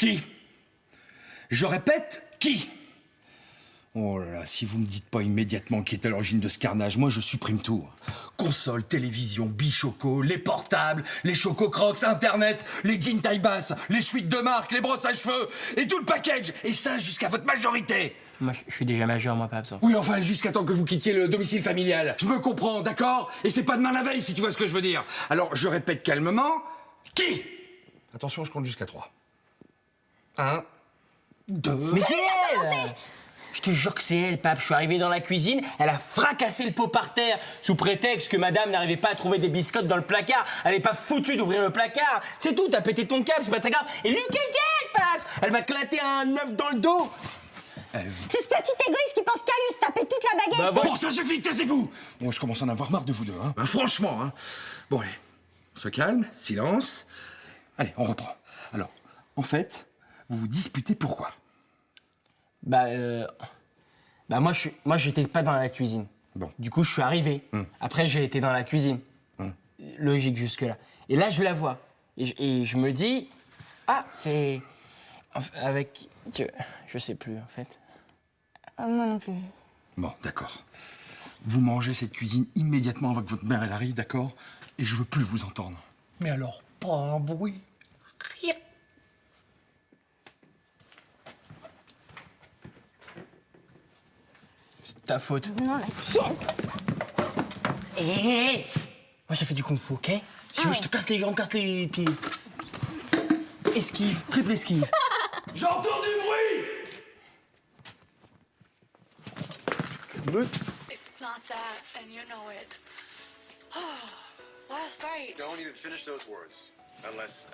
Qui? Je répète, qui? Oh là là, si vous me dites pas immédiatement qui est à l'origine de ce carnage, moi je supprime tout. Console, télévision, bichoco, les portables, les chococrocs, internet, les jeans taille basse, les suites de marque, les brosses à cheveux, et tout le package. Et ça jusqu'à votre majorité. Moi, je suis déjà majeur, moi, pas absent. Oui, enfin, jusqu'à temps que vous quittiez le domicile familial. Je me comprends, d'accord? Et c'est pas demain la veille, si tu vois ce que je veux dire. Alors, je répète calmement. Qui? Attention, je compte jusqu'à 3. 1, 2... Mais c'est elle! Je te jure que c'est elle, pape. Je suis arrivé dans la cuisine, elle a fracassé le pot par terre sous prétexte que madame n'arrivait pas à trouver des biscottes dans le placard. Elle n'est pas foutue d'ouvrir le placard. C'est tout, t'as pété ton câble, c'est pas très grave. Et Lucas, pape! Elle m'a éclaté un œuf dans le dos. C'est ce petit égoïste qui pense qu'à lui se taper toute la baguette. Bon, ça suffit, taisez-vous! Bon, je commence à en avoir marre de vous deux, hein. Franchement, hein. Bon, allez, on se calme, silence. Allez, on reprend. Alors, en fait, vous vous disputez pourquoi? Moi, j'étais pas dans la cuisine. Bon. Du coup, je suis arrivé. Après, j'ai été dans la cuisine. Logique jusque-là. Et là, je la vois. Et je me dis, ah, c'est... Avec... Je sais plus, en fait. Moi non plus. Bon, d'accord. Vous mangez cette cuisine immédiatement avant que votre mère elle arrive, d'accord? Et je veux plus vous entendre. Mais alors, pas un bruit. Rien. C'est ta faute. Non, la tienne. Hé Moi, j'ai fait du kung-fu, ok? Si tu veux, je te casse les jambes, casse les pieds. Esquive, triple esquive. J'entends du bruit! Tu veux? It's not that, and you know it. Last night. Don't even finish those words. Unless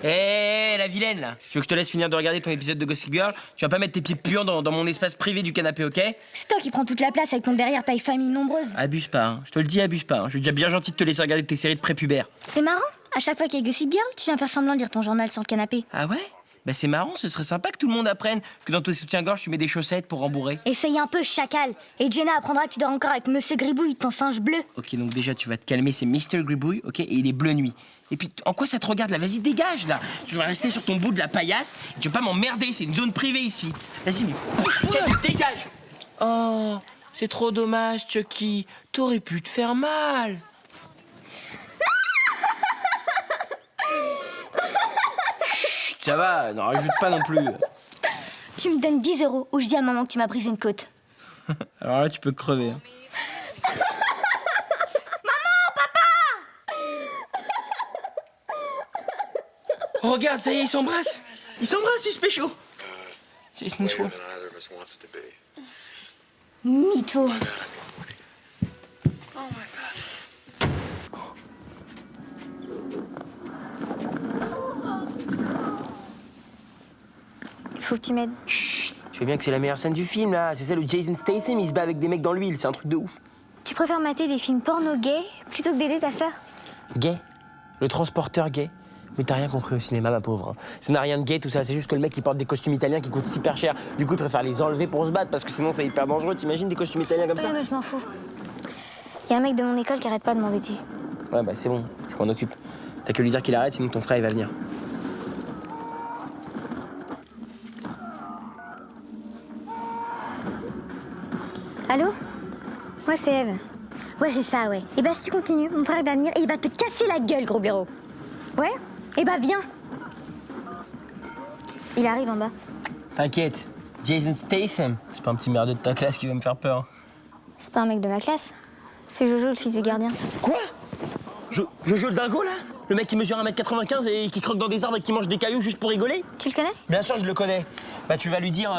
Hé, la vilaine, là. Si tu veux que je te laisse finir de regarder ton épisode de Gossip Girl, tu vas pas mettre tes pieds puants dans mon espace privé du canapé, ok? C'est toi qui prends toute la place avec ton derrière taille famille nombreuse. Abuse pas, hein. Je te le dis, abuse pas. Hein. Je suis déjà bien gentil de te laisser regarder tes séries de prépubères. C'est marrant. À chaque fois qu'il y a Gossip Girl, tu viens faire semblant de lire ton journal sur le canapé. Ah ouais? Bah c'est marrant, ce serait sympa que tout le monde apprenne que dans tes soutiens-gorge, tu mets des chaussettes pour rembourrer. Essaye un peu, chacal. Et Jenna apprendra que tu dors encore avec Monsieur Gribouille, ton singe bleu. Ok, donc déjà, tu vas te calmer, c'est Mr. Gribouille, ok? Et il est bleu nuit. Et puis, en quoi ça te regarde, là? Vas-y, dégage, là. Tu vas rester sur ton bout de la paillasse. Et tu vas pas m'emmerder, c'est une zone privée, ici. Vas-y, mais bouge, dégage. Oh, c'est trop dommage, Chucky. T'aurais pu te faire mal. Chut, ça va, n'en rajoute pas non plus. Tu me donnes 10 € ou je dis à maman que tu m'as brisé une côte. Alors là, tu peux crever. Hein. Oh, regarde, ça y est, ils s'embrassent. Ils s'embrassent, ils se pécho. C'est une later soirée. than either of us wants it to be. Mytho. Oh my god. Faut que tu m'aides. Chut, tu sais bien que c'est la meilleure scène du film, là. C'est celle où Jason Statham, il se bat avec des mecs dans l'huile. C'est un truc de ouf. Tu préfères mater des films porno gays plutôt que d'aider ta sœur? Gay. Le transporteur gay. Mais t'as rien compris au cinéma, ma pauvre. Hein. Ça n'a rien de gay, tout ça. C'est juste que le mec, il porte des costumes italiens qui coûtent super cher. Du coup, il préfère les enlever pour se battre, parce que sinon, c'est hyper dangereux. T'imagines des costumes italiens comme ça? Ouais, mais je m'en fous. Y a un mec de mon école qui arrête pas de m'embêter. Ouais, bah c'est bon, je m'en occupe. T'as que lui dire qu'il arrête, sinon ton frère, il va venir. Allô? Ouais, c'est Eve. Ouais, c'est ça, ouais. Et bah, si tu continues, mon frère va venir et il va te casser la gueule, gros bureau. Ouais? Et bah, viens. Il arrive en bas. T'inquiète, Jason Statham. C'est pas un petit merdeux de ta classe qui va me faire peur. C'est pas un mec de ma classe. C'est Jojo, le fils du gardien. Quoi? Jojo le dingo, là? Le mec qui mesure 1m95 et qui croque dans des arbres et qui mange des cailloux juste pour rigoler? Tu le connais? Bien sûr, je le connais. Bah, tu vas lui dire...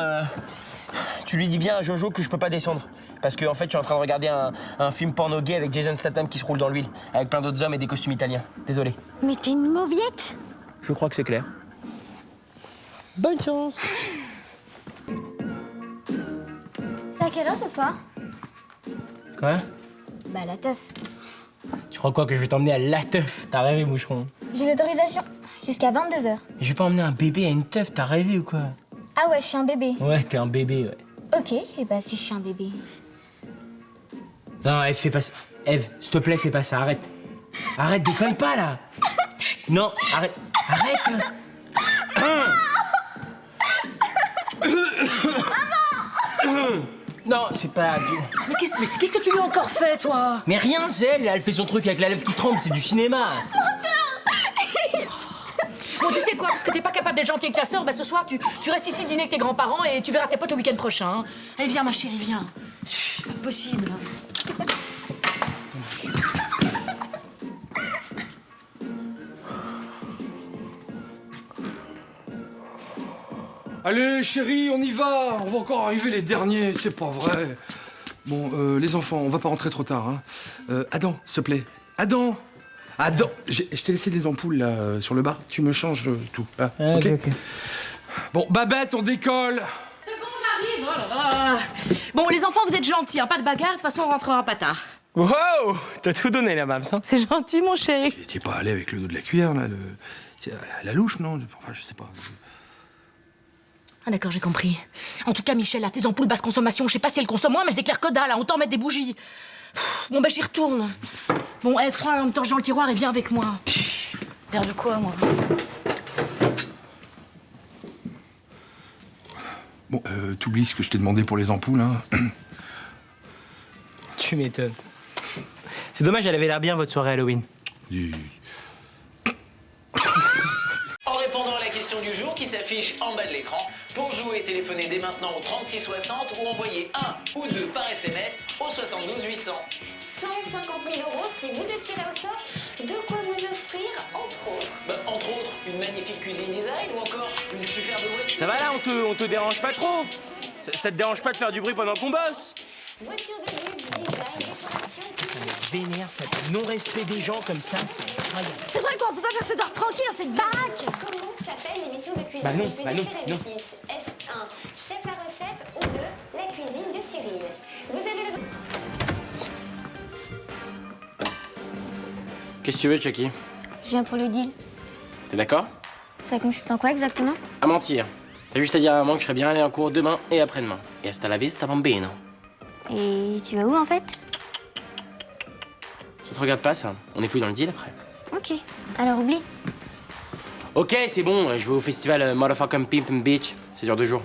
Tu lui dis bien à Jojo que je peux pas descendre. Parce que, en fait, je suis en train de regarder un film porno gay avec Jason Statham qui se roule dans l'huile. Avec plein d'autres hommes et des costumes italiens. Désolé. Mais t'es une mauviette. Je crois que c'est clair. Bonne chance. C'est à quelle heure ce soir? Quoi? Bah, la teuf. Tu crois quoi, que je vais t'emmener à la teuf? T'as rêvé, moucheron. J'ai l'autorisation. Jusqu'à 22h. Mais je vais pas emmener un bébé à une teuf, t'as rêvé ou quoi? Ah ouais, je suis un bébé. Ouais, t'es un bébé, ouais. Ok, et bah si je suis un bébé. Non, Eve, fais pas ça. Eve, s'il te plaît, fais pas ça, arrête. Arrête, déconne pas, là. Chut, non, arrête. Arrête. Non, c'est pas... Mais qu'est-ce que tu lui as encore fait, toi? Mais rien, c'est elle, là, elle fait son truc avec la lèvre qui tremble, c'est du cinéma. Bon, tu sais quoi, parce que t'es pas capable d'être gentil avec ta sœur, bah ce soir, tu restes ici dîner avec tes grands-parents et tu verras tes potes le week-end prochain. Hein. Allez, viens, ma chérie, viens. C'est pas possible. Allez, chérie, on y va. On va encore arriver les derniers, c'est pas vrai. Bon, les enfants, on va pas rentrer trop tard. Hein. Adam, s'il te plaît. Adam, je t'ai laissé des ampoules là sur le bar. Tu me changes tout. Là, ok. Bon, Babette, on décolle. C'est bon, j'arrive. Oh là là. Bon, les enfants, vous êtes gentils, hein, pas de bagarre. De toute façon, on rentrera pas tard. Wow, t'as tout donné, la Babs, hein. C'est gentil, mon chéri. T'es pas allé avec le dos de la cuillère là, la louche, non? Enfin, je sais pas. Ah d'accord, j'ai compris. En tout cas, Michel, là, tes ampoules basse consommation, je sais pas si elles consomment moins, mais elles éclairent que dalle, hein, autant mettre des bougies. Bon, bah j'y retourne. Bon, prends la lampe torche dans le tiroir et viens avec moi. Vers de quoi, moi? Bon, t'oublies ce que je t'ai demandé pour les ampoules, hein. Tu m'étonnes. C'est dommage, elle avait l'air bien, votre soirée Halloween. En répondant à la question du jour qui s'affiche en bas de l'écran, pour jouer, téléphonez dès maintenant au 3660 ou envoyez 1 ou 2 par SMS au 72 800. 150 000 € si vous êtes tiré au sort. De quoi vous offrir, entre autres? Bah, entre autres, une magnifique cuisine design ou encore une superbe voiture. Ça va là, on te dérange pas trop? Ça te dérange pas de faire du bruit pendant qu'on bosse? Voiture de luxe, design, décoration... Ça me vénère, ça non-respect des gens comme ça, c'est incroyable. C'est vrai qu'on peut pas faire 7 heures tranquille dans cette baraque. Comment s'appelle l'émission de cuisine Bah non, diffusée bah non, sur non. M6? Est-ce 1, Chef la recette ou 2, La cuisine de Cyril? Vous avez le... Qu'est-ce que tu veux, Chucky? Je viens pour le deal. T'es d'accord? Ça consiste en quoi exactement? À mentir. T'as juste à dire à maman que je serais bien allé en cours demain et après-demain. Et hasta la vista, bambino. Et tu vas où en fait? Ça te regarde pas, ça? On est plus dans le deal après. Ok, alors oublie. Ok, c'est bon, je vais au festival Motherfucking Pimp and Beach. C'est dure 2 jours.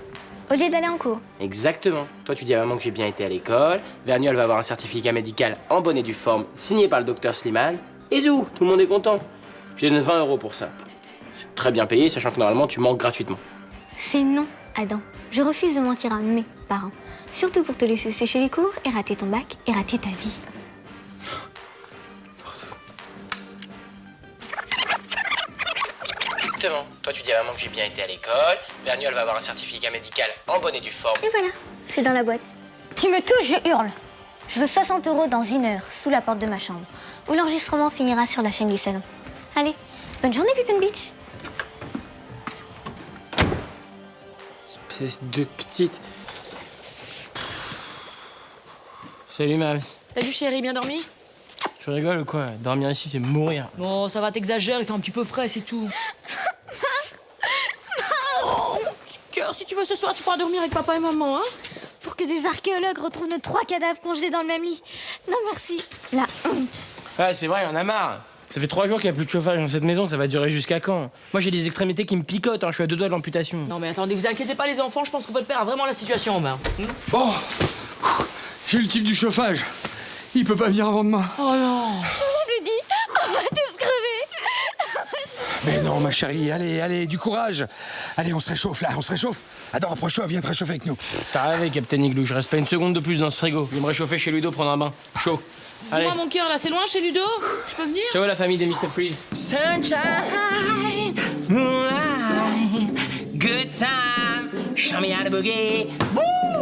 Au lieu d'aller en cours. Exactement. Toi, tu dis à maman que j'ai bien été à l'école. Vernuel va avoir un certificat médical en bonne et due forme, signé par le docteur Slimane. Et zou, tout le monde est content. Je donne 20 € pour ça. C'est très bien payé, sachant que normalement, tu manques gratuitement. C'est non, Adam. Je refuse de mentir à mes parents. Surtout pour te laisser sécher les cours et rater ton bac et rater ta vie. Exactement. Toi, tu dis à maman que j'ai bien été à l'école. Vernuel va avoir un certificat médical en bonne et due forme. Et voilà, c'est dans la boîte. Tu me touches, je hurle. Je veux 60 € dans 1 heure, sous la porte de ma chambre, où l'enregistrement finira sur la chaîne du salon. Allez, bonne journée, Pippin Beach. Espèce de petite... Salut, Mams. Salut, chérie, bien dormi? Tu rigoles ou quoi? Dormir ici, c'est mourir. Bon, ça va, t'exagères, il fait un petit peu frais, c'est tout. Oh, petit cœur, si tu veux ce soir, tu pourras dormir avec papa et maman, hein? Pour que des archéologues retrouvent nos 3 cadavres congelés dans le même lit. Non, merci. La honte. Ouais, c'est vrai, y'en a marre. Ça fait 3 jours qu'il n'y a plus de chauffage dans cette maison, ça va durer jusqu'à quand? Moi, j'ai des extrémités qui me picotent, hein. Je suis à 2 doigts de l'amputation. Non mais attendez, vous inquiétez pas les enfants, je pense que votre père a vraiment la situation en main. Oh, j'ai le type du chauffage. Il peut pas venir avant demain. Oh non! Je vous l'avais dit. On va tous crever. Mais non, ma chérie, allez, du courage. Allez, on se réchauffe là, on se réchauffe. Attends, approche-toi, viens te réchauffer avec nous. T'as rêvé, Captain Igloo, je reste pas une seconde de plus dans ce frigo. Je vais me réchauffer chez Ludo, prendre un bain. Chaud. Allez. Dis-moi mon cœur, là c'est loin chez Ludo? Je peux venir? Ciao la famille des Mr. Freeze. Sunshine, moonlight, good time, show me how to boogie.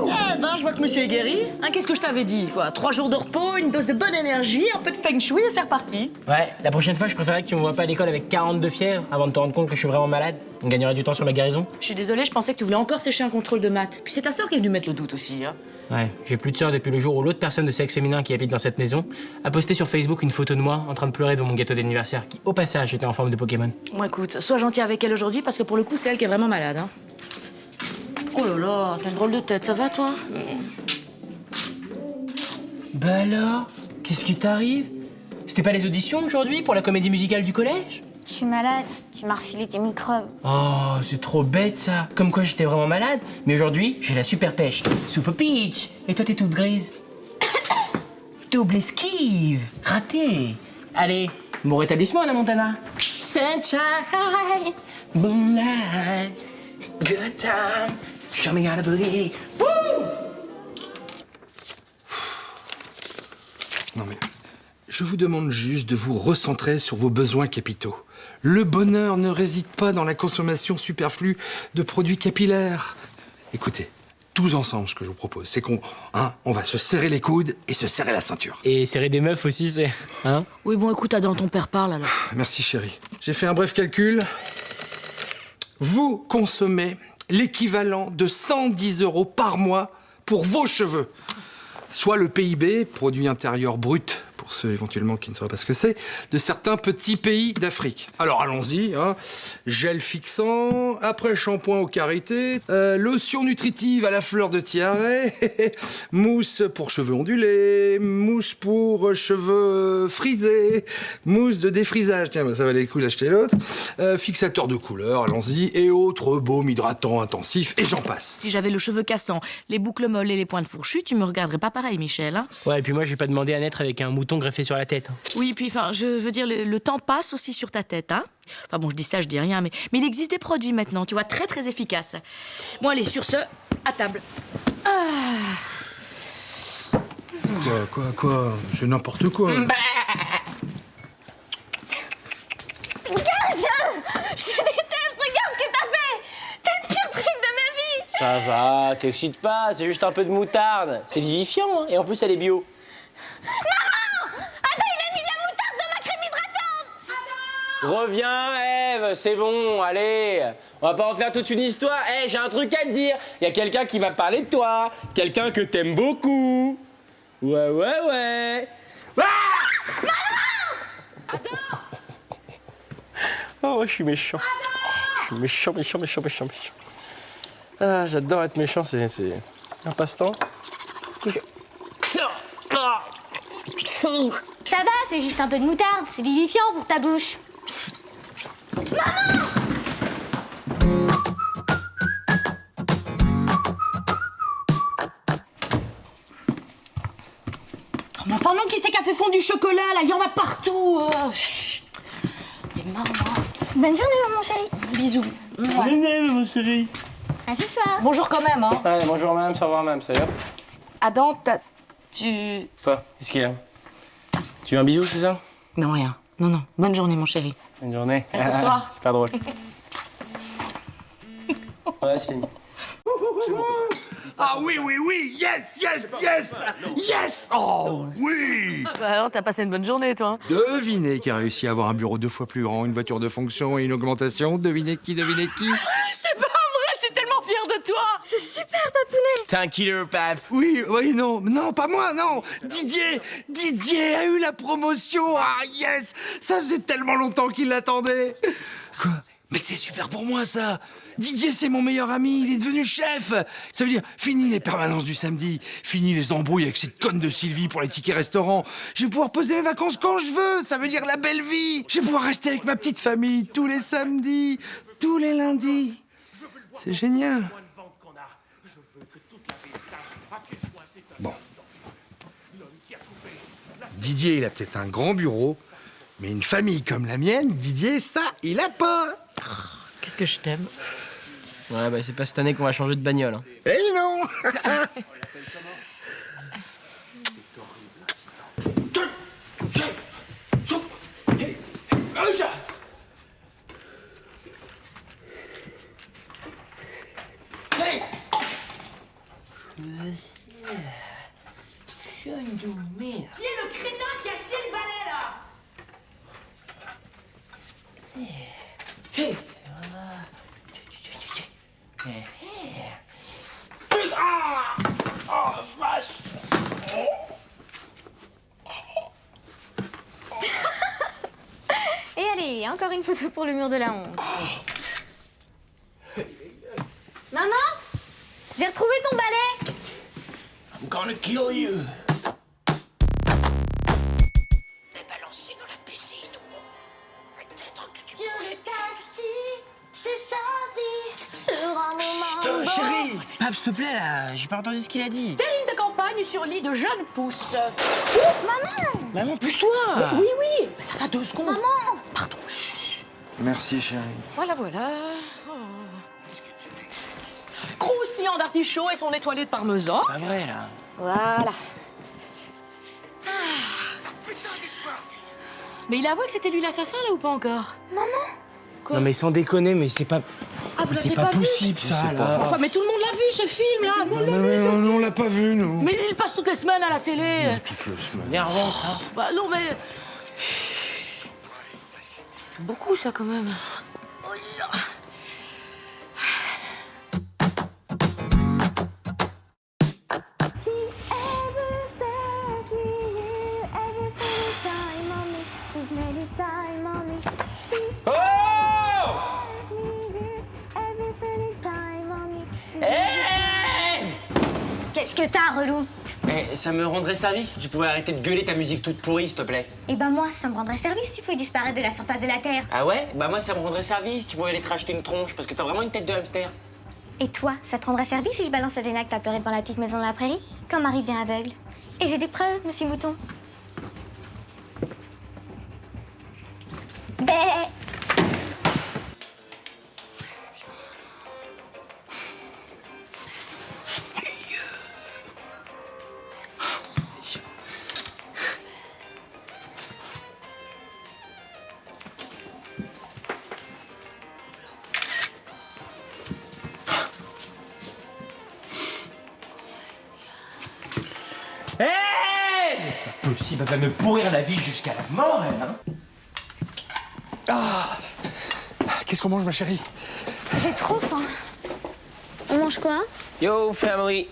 Eh ben, je vois que monsieur est guéri. Hein, qu'est-ce que je t'avais dit, quoi? 3 jours de repos, une dose de bonne énergie, un peu de feng shui et c'est reparti. Ouais, la prochaine fois, je préférerais que tu me vois pas à l'école avec 42 fièvre avant de te rendre compte que je suis vraiment malade. On gagnerait du temps sur ma guérison. Je suis désolée, je pensais que tu voulais encore sécher un contrôle de maths. Puis c'est ta sœur qui est venue mettre le doute aussi, hein. Ouais, j'ai plus de sœur depuis le jour où l'autre personne de sexe féminin qui habite dans cette maison a posté sur Facebook une photo de moi en train de pleurer devant mon gâteau d'anniversaire qui, au passage, était en forme de Pokémon. Bon, écoute, sois gentil avec elle aujourd'hui parce que pour le coup, c'est elle qui est vraiment malade, hein. Oh là là, t'as une drôle de tête, ça va toi? Bah alors, qu'est-ce qui t'arrive? C'était pas les auditions aujourd'hui pour la comédie musicale du collège? Je suis malade, tu m'as refilé des microbes. Oh, c'est trop bête ça. Comme quoi j'étais vraiment malade. Mais aujourd'hui, j'ai la super pêche. Super peach. Et toi, t'es toute grise. Double esquive. Raté. Allez, bon rétablissement, Anna Montana. Sunshine, moonlight, good time. Show me how to boogie. Woo! Non mais, je vous demande juste de vous recentrer sur vos besoins capitaux. Le bonheur ne réside pas dans la consommation superflue de produits capillaires. Écoutez, tous ensemble, ce que je vous propose, c'est qu'on va se serrer les coudes et se serrer la ceinture. Et serrer des meufs aussi, c'est... Hein? Oui, bon, écoute, Adam, ton père parle, alors. Merci chérie. J'ai fait un bref calcul. Vous consommez l'équivalent de 110 € par mois pour vos cheveux. Soit le PIB, produit intérieur brut, pour ceux éventuellement qui ne sauraient pas ce que c'est, de certains petits pays d'Afrique. Alors allons-y, gel fixant, après-shampoing aux karités, lotion nutritive à la fleur de tiare, mousse pour cheveux ondulés, mousse pour cheveux frisés, mousse de défrisage, tiens, ça valait le coup d'acheter l'autre, fixateur de couleur, allons-y, et autres baumes hydratants intensifs, et j'en passe. Si j'avais le cheveu cassant, les boucles molles et les pointes fourchues, tu me regarderais pas pareil, Michel, hein? Ouais, et puis moi, j'ai pas demandé à naître avec un mouton greffé sur la tête. Oui, puis enfin, je veux dire, le temps passe aussi sur ta tête, hein? Enfin bon, je dis ça, je dis rien, mais il existe des produits maintenant, tu vois, très très efficaces. Bon, allez, sur ce, à table. Quoi C'est n'importe quoi. Je déteste, regarde ce que t'as fait. T'es le pire truc de ma vie. Ça va, t'excites pas, c'est juste un peu de moutarde. C'est vivifiant, hein, et en plus, elle est bio. Reviens, Ève, c'est bon, allez. On va pas en faire toute une histoire. J'ai un truc à te dire. Il y a quelqu'un qui m'a parlé de toi. Quelqu'un que t'aimes beaucoup. Ouais. Ah Attends. Oh, je suis méchant. Je suis méchant. Ah, j'adore être méchant, c'est un passe-temps. Ça va, c'est juste un peu de moutarde. C'est vivifiant pour ta bouche. Mais enfin non, qui c'est qui a fait fondre du chocolat, là? Il y en a partout. Chut. J'en ai marre, moi. Bonne journée, maman chérie. Bisous. Mon chéri. À ce soir. Bonjour quand même, hein. Allez, bonjour, madame, ça va, madame, ça va? Adam, tu... Quoi? Qu'est-ce qu'il y a? Tu veux un bisou, c'est ça? Non, rien. Non. Bonne journée, mon chéri. Bonne journée. À ce soir. Super drôle. Ouais, c'est fini. Ah oui, yes. Oh oui. Bah alors, t'as passé une bonne journée, toi, hein? Devinez qui a réussi à avoir un bureau 2 fois plus grand, une voiture de fonction et une augmentation. Devinez qui C'est pas vrai, je suis tellement fière de toi. C'est super, papounet. T'es un killer, Paps. Oui, non, pas moi, non. Didier a eu la promotion. Ah yes, ça faisait tellement longtemps qu'il l'attendait. Quoi? Mais c'est super pour moi, ça. Didier, c'est mon meilleur ami, il est devenu chef. Ça veut dire, fini les permanences du samedi, fini les embrouilles avec cette conne de Sylvie pour les tickets restaurants. Je vais pouvoir poser mes vacances quand je veux, ça veut dire la belle vie. Je vais pouvoir rester avec ma petite famille tous les samedis, tous les lundis. C'est génial. Bon. Didier, il a peut-être un grand bureau, mais une famille comme la mienne, Didier, ça, il a pas. Qu'est-ce que je t'aime. Ouais, bah c'est pas cette année qu'on va changer de bagnole. Hein. Eh non. Qui est le crétin qui a scié le balai, là? Et allez, encore une photo pour le mur de la honte. Maman, j'ai retrouvé ton balai. I'm gonna kill you. Qui chérie. Pape, s'il te plaît, là, j'ai pas entendu ce qu'il a dit. Des lignes de campagne sur lit de jeunes pousses. Maman, pousse-toi. Oui, oui, mais ça va 2 secondes. Maman. Pardon. Chut. Merci, chérie. Voilà. Croustillant d'artichaut et son étoilé de parmesan. Pas vrai, là. Voilà. Mais il a avoué que c'était lui l'assassin, là, ou pas encore? Non, mais sans déconner, mais c'est pas... Ah, vous C'est l'aviez pas pas vu? possible, ça, là. Enfin, mais tout le monde l'a vu, ce film, là. Mais on l'a pas vu, nous. Mais il passe toutes les semaines à la télé. Toute la semaine. Énervant, ça. Bah non, mais... Beaucoup, ça, quand même. Qu'est-ce que t'as, relou? Eh, ça me rendrait service si tu pouvais arrêter de gueuler ta musique toute pourrie, s'il te plaît. Eh ben moi, ça me rendrait service si tu pouvais disparaître de la surface de la Terre. Ah ouais? Bah moi, ça me rendrait service si tu pouvais aller te racheter une tronche, parce que t'as vraiment une tête de hamster. Et toi, ça te rendrait service si je balance la Jenna que t'as pleuré devant la petite maison de la prairie? Comme Marie bien aveugle. Et j'ai des preuves, monsieur Mouton. Bé. Hey! C'est pas possible, elle va me pourrir la vie jusqu'à la mort, elle, hein? Qu'est-ce qu'on mange, ma chérie? J'ai trop faim. On mange quoi? Yo, family!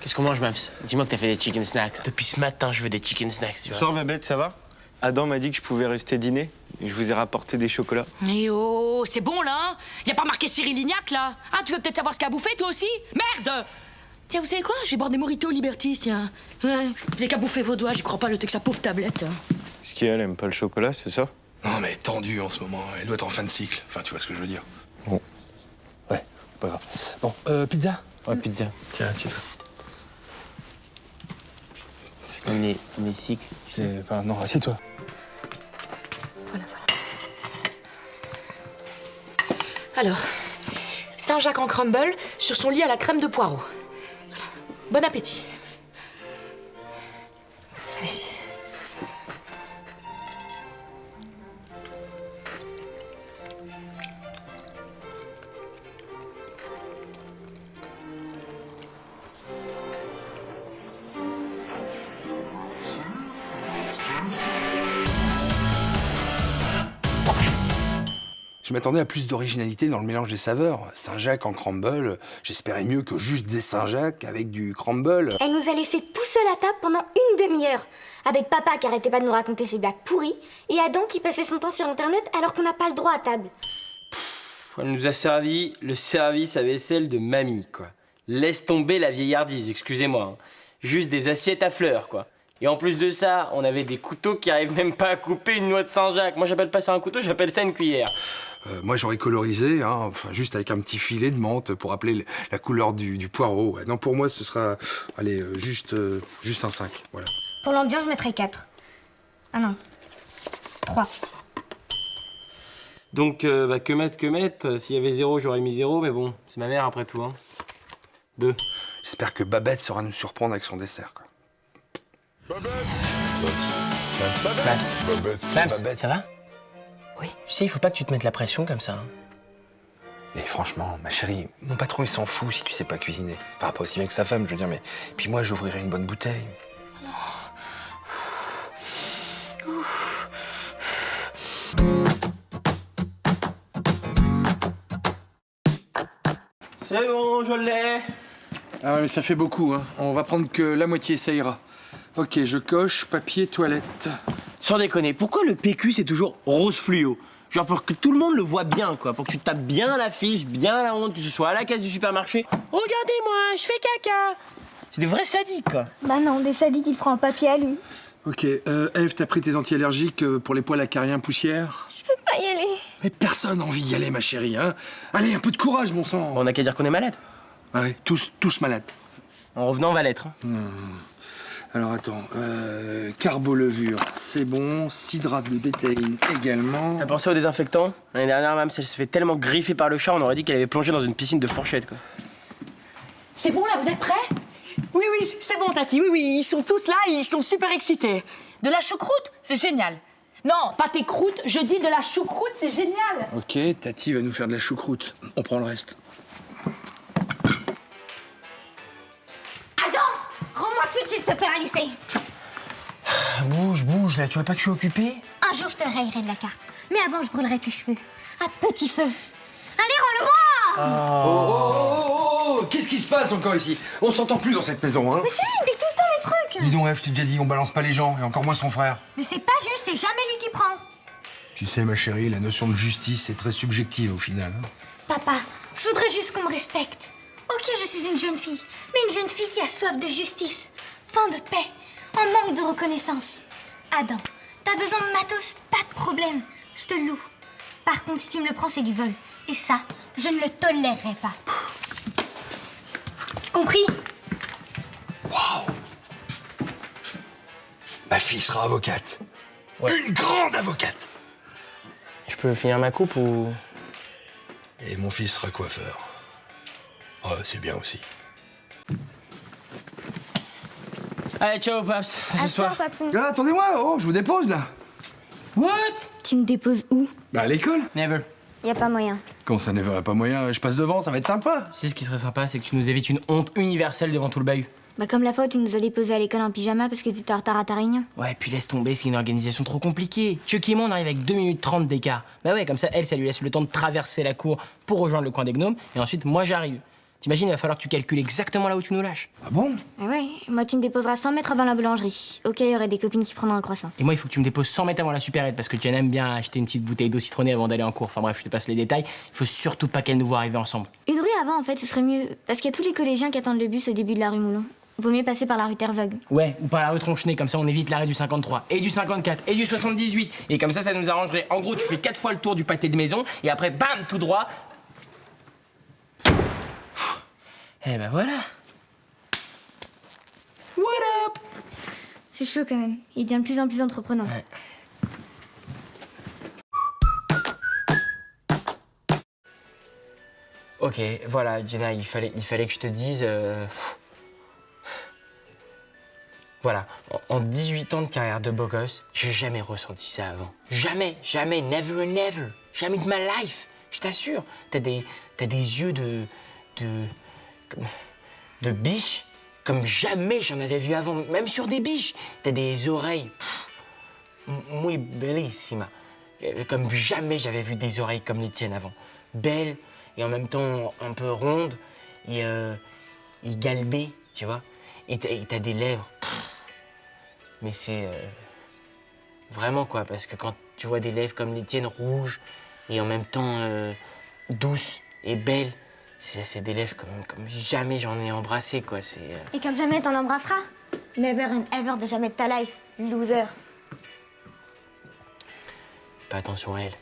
Qu'est-ce qu'on mange, Maps? Dis-moi que t'as fait des chicken snacks. Depuis ce matin, je veux des chicken snacks, tu vois. Bonsoir, ma bête, ça va? Adam m'a dit que je pouvais rester dîner. Et je vous ai rapporté des chocolats. Eh oh, c'est bon, là, hein? Y a pas marqué Cyril Lignac, là? Ah, tu veux peut-être savoir ce qu'a bouffé, toi aussi? Merde! Tiens, vous savez quoi? Je vais boire des mojitos Liberty, tiens. Ouais, vous avez qu'à bouffer vos doigts, j'y crois pas, le texte, sa pauvre tablette. Est-ce qu'elle aime pas le chocolat, c'est ça? Non, mais elle est tendue en ce moment. Elle doit être en fin de cycle. Enfin, tu vois ce que je veux dire. Bon. Ouais, pas grave. Bon, pizza? Ouais, pizza. Tiens, assieds-toi. On est cycles. Enfin, non, assieds-toi. Voilà. Alors, Saint-Jacques en crumble sur son lit à la crème de poireau. Voilà. Bon appétit. Allez-y. Je m'attendais à plus d'originalité dans le mélange des saveurs. Saint-Jacques en crumble, j'espérais mieux que juste des Saint-Jacques avec du crumble. Elle nous a laissés tout seuls à table pendant une demi-heure. Avec papa qui arrêtait pas de nous raconter ses blagues pourries, et Adam qui passait son temps sur Internet alors qu'on n'a pas le droit à table. Elle nous a servi le service à vaisselle de mamie, quoi. Laisse tomber la vieillardise, excusez-moi. Hein. Juste des assiettes à fleurs, quoi. Et en plus de ça, on avait des couteaux qui arrivent même pas à couper une noix de Saint-Jacques. Moi, j'appelle pas ça un couteau, j'appelle ça une cuillère. Moi, j'aurais colorisé, hein, enfin, juste avec un petit filet de menthe pour rappeler la couleur du poireau. Ouais. Non, pour moi, ce sera, allez, juste un 5, voilà. Pour l'ambiance, je mettrais 4. Ah non. 3. Donc, que mettre. S'il y avait 0, j'aurais mis 0, mais bon, c'est ma mère après tout, hein. 2. J'espère que Babette saura nous surprendre avec son dessert, quoi. Babette, ça va? Oui. Tu sais, il faut pas que tu te mettes la pression comme ça. Hein. Et franchement, ma chérie, mon patron, il s'en fout si tu sais pas cuisiner. Enfin, pas aussi bien que sa femme, je veux dire, mais... Puis moi, j'ouvrirai une bonne bouteille. C'est bon, je l'ai. Ah ouais, mais ça fait beaucoup, hein. On va prendre que la moitié, ça ira. Ok, je coche papier toilette. Sans déconner, pourquoi le PQ c'est toujours rose fluo? Genre pour que tout le monde le voit bien, quoi. Pour que tu tapes bien l'affiche, bien la honte, que ce soit à la caisse du supermarché. Regardez-moi, je fais caca. C'est des vrais sadiques, quoi. Bah non, des sadiques, ils feront en papier à lui. Ok, Eve, t'as pris tes anti-allergiques pour les poils acariens poussière? Je peux pas y aller. Mais personne n'a envie d'y aller, ma chérie, hein. Allez, un peu de courage, bon sang. On a qu'à dire qu'on est malade. Ah ouais, tous malades. En revenant, on va l'être. Alors attends, carbo-levure, c'est bon, cidrate de bétaïne également. T'as pensé au désinfectant? L'année dernière, même, si elle se fait tellement griffer par le chat, on aurait dit qu'elle avait plongé dans une piscine de fourchettes, quoi. C'est bon, là, vous êtes prêts? Oui, c'est bon, Tati. Oui, ils sont tous là, ils sont super excités. De la choucroute, c'est génial. Non, pas tes croûtes, je dis de la choucroute, c'est génial. Ok, Tati va nous faire de la choucroute. On prend le reste. Adam, rends-moi tout de suite ce fer à lisser. Bouge, là, tu vois pas que je suis occupé? Un jour, je te rayerai de la carte. Mais avant, je brûlerai tes cheveux. À petit feu. Allez, rends-le-moi. Oh, qu'est-ce qui se passe encore ici? On s'entend plus dans cette maison, hein. Mais c'est lui, il pique tout le temps les trucs. Dis donc, Eve, je t'ai déjà dit, on balance pas les gens, et encore moins son frère. Mais c'est pas juste, c'est jamais lui qui prend. Tu sais, ma chérie, la notion de justice est très subjective au final. Hein. Papa, je voudrais juste qu'on me respecte. Ok, je suis une jeune fille, mais une jeune fille qui a soif de justice, faim de paix, en manque de reconnaissance. Adam, t'as besoin de matos, pas de problème, je te loue. Par contre, si tu me le prends, c'est du vol. Et ça, je ne le tolérerai pas. Compris? Ma fille sera avocate. Ouais. Une grande avocate. Je peux finir ma coupe ou... Et mon fils sera coiffeur. Oh, c'est bien aussi. Allez, ciao, Paps. À ce soir. papou. Ah, attendez-moi, oh, je vous dépose là. What? Tu me déposes où? Bah, à l'école. Never. Y a pas moyen. Comment ça ne verrait pas moyen? Je passe devant, ça va être sympa. Tu sais ce qui serait sympa, c'est que tu nous évites une honte universelle devant tout le bahut. Bah comme la fois où tu nous as déposés à l'école en pyjama parce que t'étais en retard à ta réunion. Ouais, puis laisse tomber, c'est une organisation trop compliquée. Chucky et moi, on arrive avec 2 minutes 30 d'écart. Bah ouais, comme ça, elle, ça lui laisse le temps de traverser la cour pour rejoindre le coin des gnomes, et ensuite, moi, j'arrive. T'imagines, il va falloir que tu calcules exactement là où tu nous lâches. Ah bon? Ah ouais, moi tu me déposeras 100 mètres avant la boulangerie. Ok, y aurait des copines qui prendront un croissant. Et moi, il faut que tu me déposes 100 mètres avant la supérette, parce que Jen aime bien acheter une petite bouteille d'eau citronnée avant d'aller en cours. Enfin bref, je te passe les détails. Il faut surtout pas qu'elle nous voit arriver ensemble. Une rue avant en fait, ce serait mieux. Parce qu'il y a tous les collégiens qui attendent le bus au début de la rue Moulon. Vaut mieux passer par la rue Terzog. Ouais, ou par la rue Tronchenet, comme ça on évite l'arrêt du 53, et du 54, et du 78. Et comme ça nous arrangerait. En gros, tu fais 4 fois le tour du pâté de maison, et après, bam, tout droit. Et ben voilà. What up? C'est chaud quand même. Il devient de plus en plus entreprenant. Ouais. Ok, voilà, Jenna, il fallait que je te dise... Voilà, en 18 ans de carrière de beau gosse, j'ai jamais ressenti ça avant. Jamais, never and never. Jamais de ma life, je t'assure. T'as des yeux de biche, comme jamais j'en avais vu avant, même sur des biches. T'as des oreilles, muy bellissima. Comme jamais j'avais vu des oreilles comme les tiennes avant. Belles, et en même temps un peu rondes, et galbées, tu vois. Et t'as des lèvres. Mais c'est vraiment quoi, parce que quand tu vois des lèvres comme les tiennes, rouges, et en même temps douces et belles, c'est des lèvres comme jamais j'en ai embrassé, quoi. Et comme jamais t'en embrasseras. Never and ever de jamais de ta life, loser. Fais attention à elle.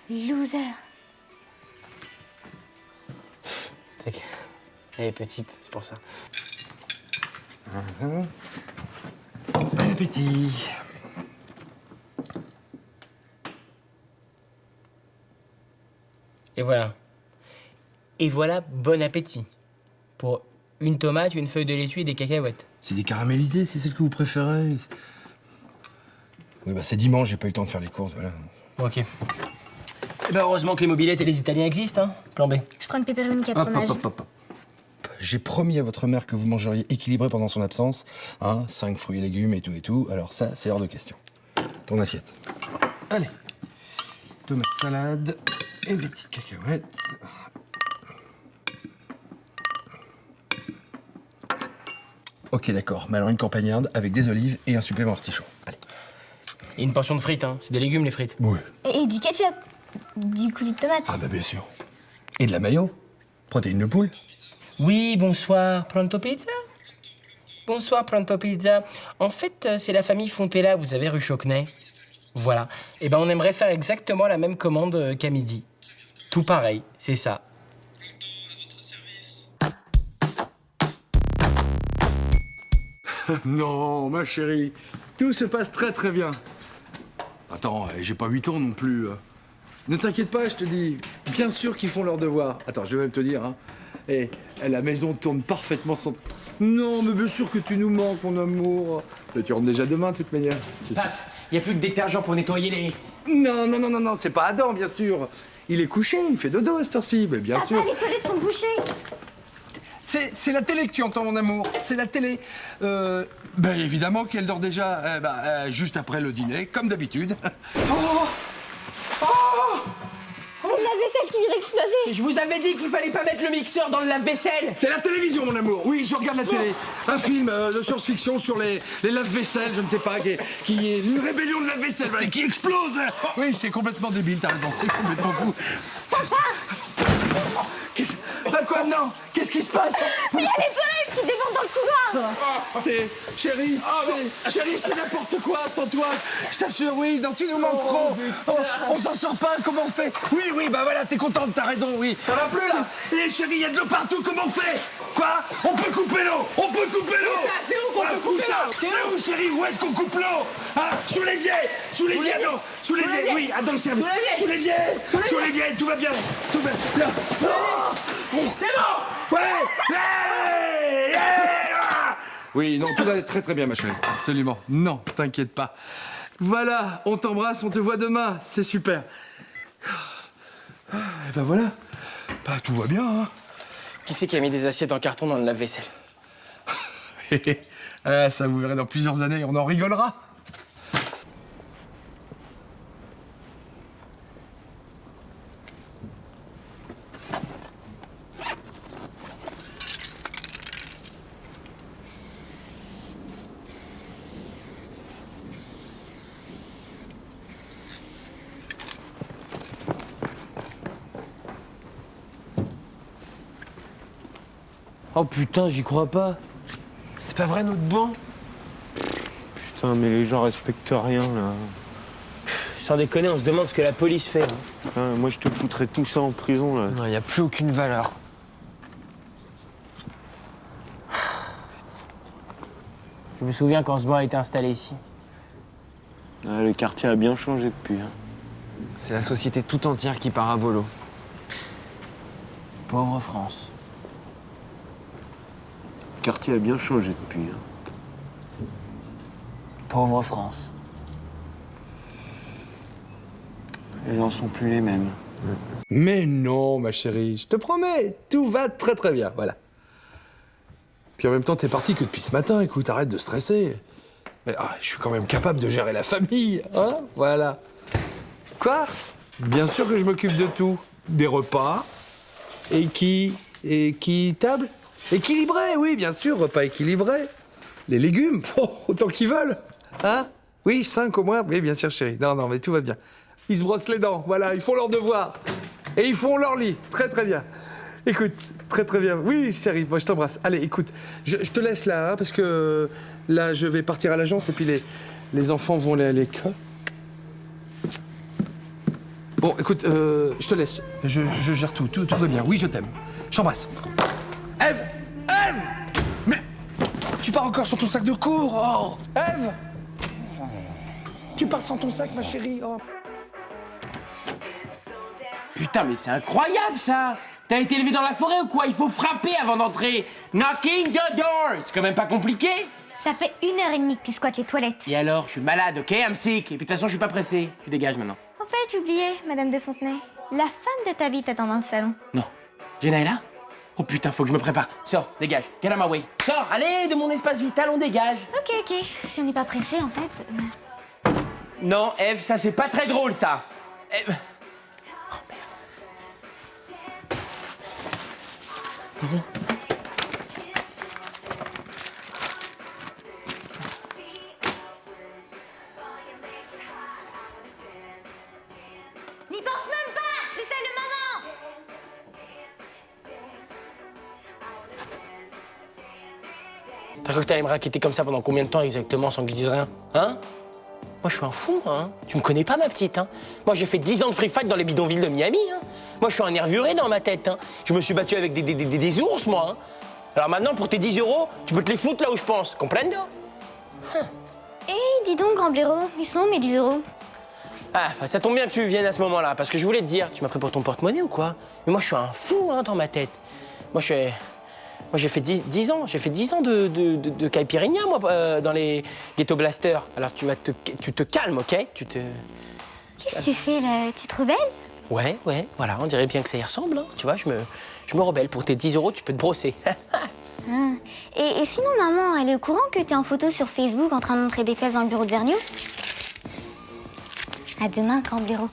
Loser. T'inquiète. Elle est petite, c'est pour ça. Bon appétit. Et voilà. Et voilà, bon appétit. Pour une tomate, une feuille de laitue et des cacahuètes. C'est des caramélisés, c'est celle que vous préférez. Oui, bah c'est dimanche, j'ai pas eu le temps de faire les courses, voilà. Ok. Et ben heureusement que les mobilettes et les Italiens existent, hein. Plan B. Je prends une pépéroni 4 fromages. Hop. J'ai promis à votre mère que vous mangeriez équilibré pendant son absence. Hein, 5 fruits et légumes et tout. Alors ça, c'est hors de question. Ton assiette. Allez. Tomate salade et des petites cacahuètes. Ok, d'accord. Mais alors une campagnarde avec des olives et un supplément artichaut. Allez. Et une portion de frites, hein. C'est des légumes, les frites. Ouais. Et du ketchup. Du coulis de tomate. Ah bah bien sûr. Et de la mayo. Protéines de poule. Oui, bonsoir. Pronto pizza? bonsoir Pronto Pizza. En fait, c'est la famille Fontella, vous avez rue Chauquenet. Voilà. Et ben, on aimerait faire exactement la même commande qu'à midi. Tout pareil, c'est ça. Non, ma chérie, tout se passe très très bien. Attends, j'ai pas 8 ans non plus. Ne t'inquiète pas, je te dis, bien sûr qu'ils font leur devoir. Attends, je vais même te dire, hein. Et la maison tourne parfaitement sans... Non, mais bien sûr que tu nous manques, mon amour. Mais tu rentres déjà demain, de toute manière. Paps, y a plus de détergent pour nettoyer les... Non, c'est pas Adam, bien sûr. Il est couché, il fait dodo à cette heure-ci, mais bien sûr. Les toilettes sont bouchées. C'est la télé que tu entends, mon amour. C'est la télé. Ben évidemment qu'elle dort déjà juste après le dîner, comme d'habitude. C'est le lave-vaisselle qui vient d'exploser. Je vous avais dit qu'il fallait pas mettre le mixeur dans le lave-vaisselle. C'est la télévision, mon amour. Oui, je regarde la télé. Un film de science-fiction sur les lave-vaisselle, je ne sais pas, qui est une rébellion de lave-vaisselle, voilà, qui explose. Oui, c'est complètement débile, t'as raison, c'est complètement fou. Quoi, non? Qu'est-ce qui se passe? Il y a les toilettes qui débordent dans le couloir. Chérie, c'est n'importe quoi sans toi. Je t'assure, oui, non, tu nous manques trop. On s'en sort pas, comment on fait? Oui, bah voilà, t'es contente, t'as raison, oui. Ça va plus, là? Et chérie, il y a de l'eau partout, comment on fait? Quoi? On peut couper l'eau. C'est où qu'on peut couper l'eau? C'est où, chérie? Où est-ce qu'on coupe l'eau? Ah, sous l'évier, non, sous l'évier, oui, dans le service. Sous l'évier, tout va bien. Là. C'est bon. Ouais! Oui, non, tout va être très très bien, ma chérie. Absolument. Non, t'inquiète pas. Voilà, on t'embrasse, on te voit demain. C'est super. Et ben voilà. Bah, tout va bien, hein. Qui c'est qui a mis des assiettes en carton dans le lave-vaisselle? Ça, vous verrez dans plusieurs années, on en rigolera. Oh putain, j'y crois pas. C'est pas vrai, notre banc? Putain, mais les gens respectent rien, là. Sans déconner, on se demande ce que la police fait. Putain, moi, je te foutrais tout ça en prison, là. Non, y a plus aucune valeur. Je me souviens quand ce banc a été installé ici. Ah, le quartier a bien changé depuis. Hein. C'est la société tout entière qui part à volo. Pauvre France. Le quartier a bien changé depuis. Hein. Pauvre France. Les gens sont plus les mêmes. Mais non, ma chérie, je te promets, tout va très très bien, voilà. Puis en même temps, t'es parti que depuis ce matin, écoute, arrête de stresser. Mais je suis quand même capable de gérer la famille, hein, voilà. Quoi? Bien sûr que je m'occupe de tout. Des repas, équitable, équilibré, oui, bien sûr, repas équilibré. Les légumes, autant qu'ils veulent, hein? Oui, 5 au moins, oui, bien sûr, chérie. Non, mais tout va bien. Ils se brossent les dents, voilà, ils font leur devoir. Et ils font leur lit, très très bien. Écoute, très très bien. Oui, chérie, moi je t'embrasse. Allez, écoute, je te laisse là, hein, parce que là, je vais partir à l'agence et puis les enfants vont aller à l'école. Bon, écoute, je te laisse. Je gère tout va bien. Oui, je t'aime. Je t'embrasse. Ève! Mais tu pars encore sur ton sac de cours, oh! Ève! Tu pars sans ton sac, ma chérie, oh! Putain, mais c'est incroyable, ça! T'as été élevé dans la forêt ou quoi? Il faut frapper avant d'entrer. Knocking the door! C'est quand même pas compliqué. Ça fait 1h30 que tu squattes les toilettes. Et alors, je suis malade, ok? I'm sick. Et puis de toute façon, je suis pas pressé. Tu dégages maintenant. En fait, j'oubliais, Madame de Fontenay. La femme de ta vie t'attend dans le salon. Non. Jenna est là? Oh putain, faut que je me prépare. Sors, dégage. Get out my way. Sors, allez, de mon espace vital, on dégage. Ok. Si on n'est pas pressé, en fait... Non, Eve, ça c'est pas très drôle, ça. Eve... Oh merde. Non. N'y pense même pas! C'est ça le moment! T'as cru que t'allais me raqueter comme ça pendant combien de temps exactement sans que je dise rien? Hein? Moi, je suis un fou, hein. Tu me connais pas, ma petite, hein. Moi, j'ai fait 10 ans de free fight dans les bidonvilles de Miami, hein. Moi, je suis un nervuré dans ma tête, hein. Je me suis battu avec des ours, moi, hein. Alors maintenant, pour tes 10 €, tu peux te les foutre là où je pense. Comprendo? Dis donc, grand blaireau, ils sont où mes 10 €? Ah, bah, ça tombe bien que tu viennes à ce moment-là, parce que je voulais te dire, tu m'as pris pour ton porte-monnaie ou quoi? Mais moi, je suis un fou, hein, dans ma tête. Moi, j'ai fait 10 ans, j'ai fait 10 ans de caipirinha, moi, dans les ghetto blasters. Alors, tu te calmes, OK? Qu'est-ce que tu fais là? Tu te rebelles? Ouais, voilà, on dirait bien que ça y ressemble, hein. Tu vois, je me rebelle. Pour tes 10 €, tu peux te brosser. Et sinon, maman, elle est au courant que t'es en photo sur Facebook en train de montrer des fesses dans le bureau de Vergniaud? À demain, grand blaireau.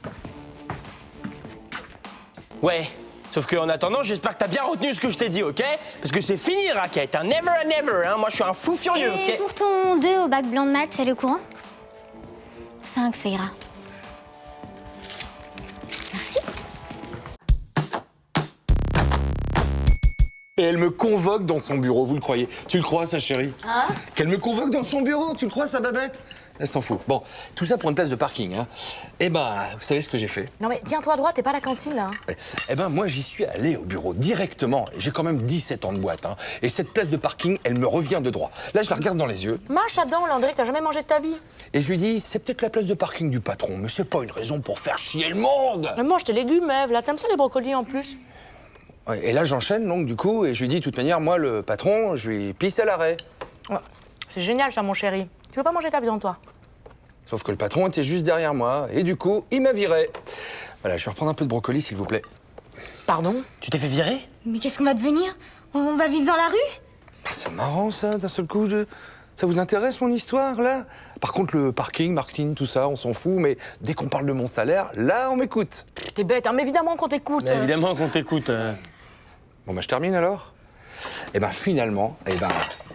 Ouais, sauf qu'en attendant, j'espère que t'as bien retenu ce que je t'ai dit, OK? Parce que c'est fini, raquette, hein. Never and never, hein. Moi, je suis un fou furieux, OK? Et pour ton 2 au bac blanc de maths, elle est au courant? 5, ça ira. Merci. Et elle me convoque dans son bureau, vous le croyez? Tu le crois, ça, chérie? Hein? Qu'elle me convoque dans son bureau, tu le crois, ça, Babette? Elle s'en fout. Bon, tout ça pour une place de parking, hein. Eh ben, vous savez ce que j'ai fait? Non mais tiens-toi droit, t'es pas à la cantine là. Eh ben, moi, j'y suis allé au bureau directement. J'ai quand même 17 ans de boîte, hein. Et cette place de parking, elle me revient de droit. Là, je la regarde dans les yeux. Mâche Adam, là, on dirait que t'as jamais mangé de ta vie. Et je lui dis, c'est peut-être la place de parking du patron, mais c'est pas une raison pour faire chier le monde. Mais mange tes légumes, Ève, là, t'aimes ça les brocolis en plus? Ouais, et là, j'enchaîne donc, du coup, et je lui dis, de toute manière, moi, le patron, je lui pisse à l'arrêt. Ouais. C'est génial ça, mon chéri. Tu veux pas manger ta viande, toi? Sauf que le patron était juste derrière moi, et du coup, il m'a viré. Voilà, je vais reprendre un peu de brocoli, s'il vous plaît. Pardon? Tu t'es fait virer? Mais qu'est-ce qu'on va devenir? On va vivre dans la rue? C'est marrant, ça, d'un seul coup. Ça vous intéresse, mon histoire, là? Par contre, le parking, marketing, tout ça, on s'en fout, mais dès qu'on parle de mon salaire, là, on m'écoute. T'es bête, hein, mais évidemment qu'on t'écoute. Mais évidemment qu'on t'écoute. Bon, bah, je termine, alors? Eh ben, finalement,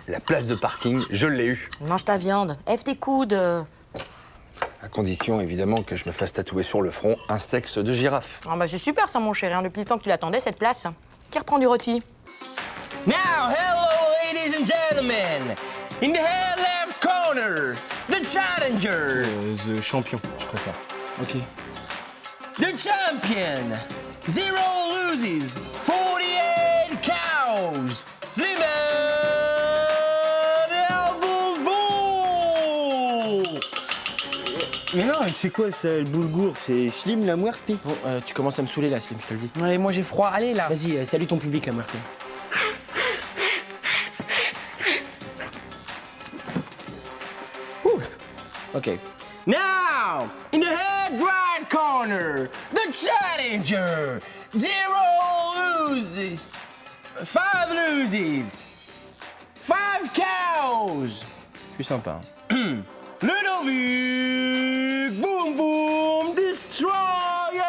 la place de parking, je l'ai eue. Mange ta viande. Ève tes coudes. À condition, évidemment, que je me fasse tatouer sur le front un sexe de girafe. Ah bah c'est super ça, mon chéri, hein, depuis le temps que tu l'attendais, cette place. Qui reprend du rôti? Now, hello, ladies and gentlemen. In the head left corner, the challenger. The champion, je préfère. OK. The champion. 0 loses. 48 cows. Slimmer. Mais non, c'est quoi ça, le boulgour? C'est Slim la Muerte. Bon, tu commences à me saouler là, Slim, je te le dis. Ouais, moi j'ai froid. Allez là. Vas-y, salue ton public, la Muerte. OK. Now, in the head right corner, the challenger. 0 loses. 5 loses. 5 cows. Je suis sympa. Hein. Ludovic Boom Boom Destroyer.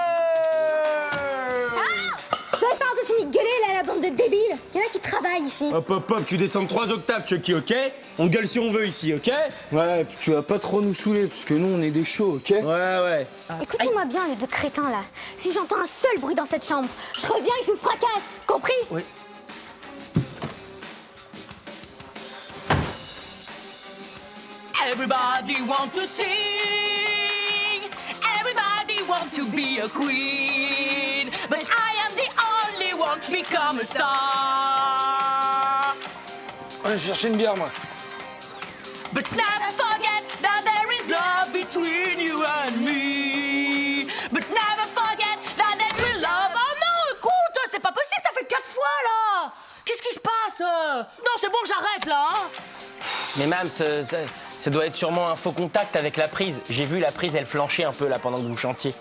Vous avez pas un peu fini de gueuler là, la bande de débiles? Il y en a qui travaillent ici. Hop, tu descends de 3 octaves, Chucky, OK? On gueule si on veut ici, OK? Ouais, et puis tu vas pas trop nous saouler, parce que nous, on est des chauds, OK? Ouais. Écoutez-moi bien, les deux crétins là. Si j'entends un seul bruit dans cette chambre, je reviens et je vous fracasse. Compris? Oui. Everybody want to sing. Everybody want to be a queen. But I am the only one become a star. Je cherchais une bière, moi. But never forget that there is love between you and me. But never forget that there is love. Oh non, écoute, c'est pas possible, ça fait 4 fois là. Qu'est-ce qui se passe? Non, c'est bon, j'arrête là. Hein. Mais Mams, ça doit être sûrement un faux contact avec la prise. J'ai vu la prise, elle flanchait un peu là pendant que vous chantiez.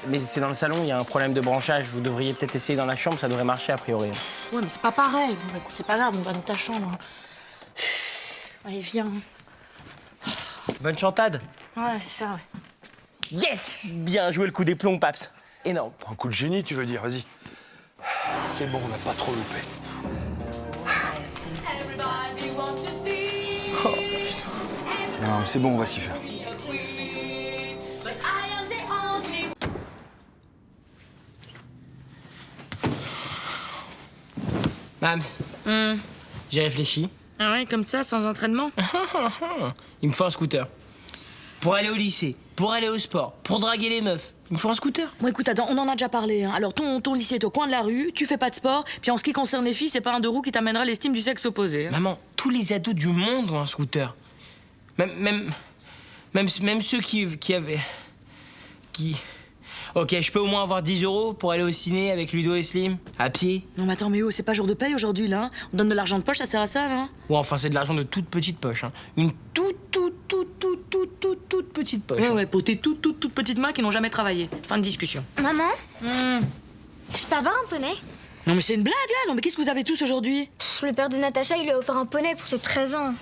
Mais c'est dans le salon, il y a un problème de branchage. Vous devriez peut-être essayer dans la chambre, ça devrait marcher a priori. Ouais, mais c'est pas pareil. Bon, bah, écoute, c'est pas grave, on va dans ta chambre. Allez, viens. Bonne chantade. Ouais, c'est ça, ouais. Yes! Bien joué le coup des plombs, Paps. Énorme. Un coup de génie, tu veux dire, vas-y. C'est bon, on n'a pas trop loupé. Oh, Non, c'est bon, on va s'y faire. Mams, j'ai réfléchi. Ah ouais, comme ça, sans entraînement? Il me faut un scooter. Pour aller au lycée, pour aller au sport, pour draguer les meufs. Il me faut un scooter. Bon, écoute, attends, on en a déjà parlé. Hein. Alors, ton lycée est au coin de la rue, tu fais pas de sport, puis en ce qui concerne les filles, c'est pas un deux roues qui t'amènera l'estime du sexe opposé. Hein. Maman, tous les ados du monde ont un scooter. Même ceux qui avaient... Ok, je peux au moins avoir 10 € pour aller au ciné avec Ludo et Slim, à pied. Non, mais attends, mais oh, c'est pas jour de paye aujourd'hui, là. Hein. On donne de l'argent de poche, ça sert à ça, non? Ou enfin, c'est de l'argent de toute petite poche. Hein. Une toute petite poche. Ouais, pour tes toutes petites mains qui n'ont jamais travaillé. Fin de discussion. Maman, je peux avoir un poney? Non, mais c'est une blague, là. Non, mais qu'est-ce que vous avez tous aujourd'hui? Le père de Natacha, il lui a offert un poney pour ses 13 ans.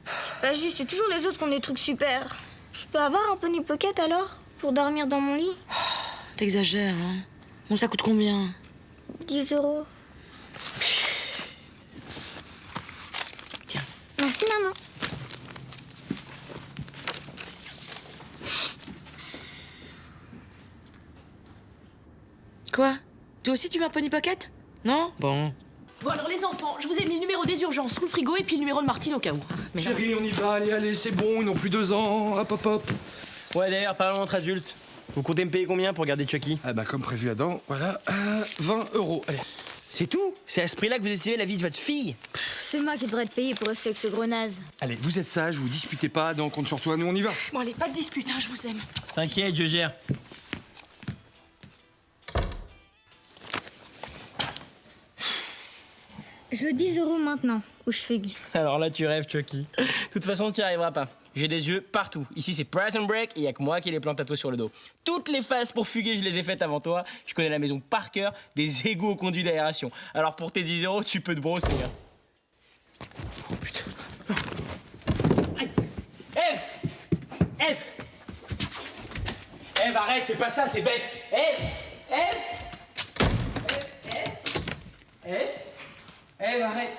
C'est pas juste, c'est toujours les autres qui ont des trucs super. Je peux avoir un poney pocket alors? Pour dormir dans mon lit? T'exagères, hein. Bon, ça coûte combien? 10 €. Tiens. Merci, maman. Quoi? Toi aussi, tu veux un pony pocket? Non? Bon. Bon, alors, les enfants, je vous ai mis le numéro des urgences sous le frigo et puis le numéro de Martine au cas où. Mais Chérie, on y va, allez, c'est bon, ils n'ont plus 2 ans, hop. Ouais, d'ailleurs, parlons entre adultes. Vous comptez me payer combien pour garder Chucky? Ah bah, comme prévu, Adam, voilà, 20 €, allez. C'est tout? C'est à ce prix-là que vous estimez la vie de votre fille? C'est moi qui devrais te payer pour rester avec ce gros naze. Allez, vous êtes sages, vous disputez pas, Adam, compte sur toi, nous on y va. Bon, allez, pas de dispute, hein, je vous aime. T'inquiète, je gère. Je veux 10 € maintenant, ou je figue. Alors là, tu rêves, Chucky. De toute façon, tu n'y arriveras pas. J'ai des yeux partout. Ici, c'est Prison Break et il n'y a que moi qui les plante tatoués sur le dos. Toutes les phases pour fuguer, je les ai faites avant toi. Je connais la maison par cœur, des égouts au conduit d'aération. Alors pour tes 10 €, tu peux te brosser. Hein. Oh putain. Aïe. Ève, arrête, fais pas ça, c'est bête. Ève, arrête.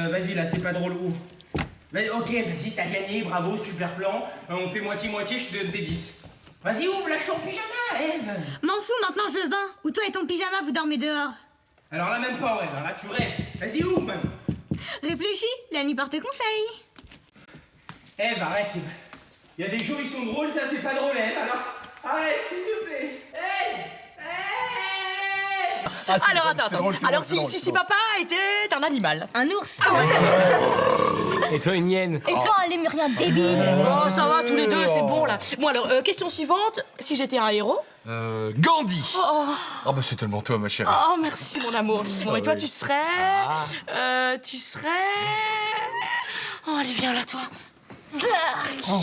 Vas-y là, c'est pas drôle. Ouvre. Ok, vas-y, t'as gagné, bravo, super plan. On fait moitié-moitié, je te donne tes 10. Vas-y, ouvre, lâche en pyjama, Ève. M'en fous, maintenant je veux 20. Ou toi et ton pyjama, vous dormez dehors. Alors là, même pas en rêve, hein, là tu rêves. Vas-y, ouvre, man. Réfléchis, la nuit porte conseil. Ève, arrête. Il y a des jours, ils sont drôles, ça c'est pas drôle, Ève. Alors, arrête, s'il te plaît. Ève. Alors, attends. Alors, si papa était un animal. Un ours. Et toi, une hyène. Et toi, un lémurien débile. Oh, ça va, tous les deux, c'est bon, là. Bon, alors, question suivante. Si j'étais un héros? Gandhi. Ah bah c'est tellement toi, ma chérie. Oh, merci, mon amour. Bon, et toi, tu serais... Oh, allez, viens là, toi.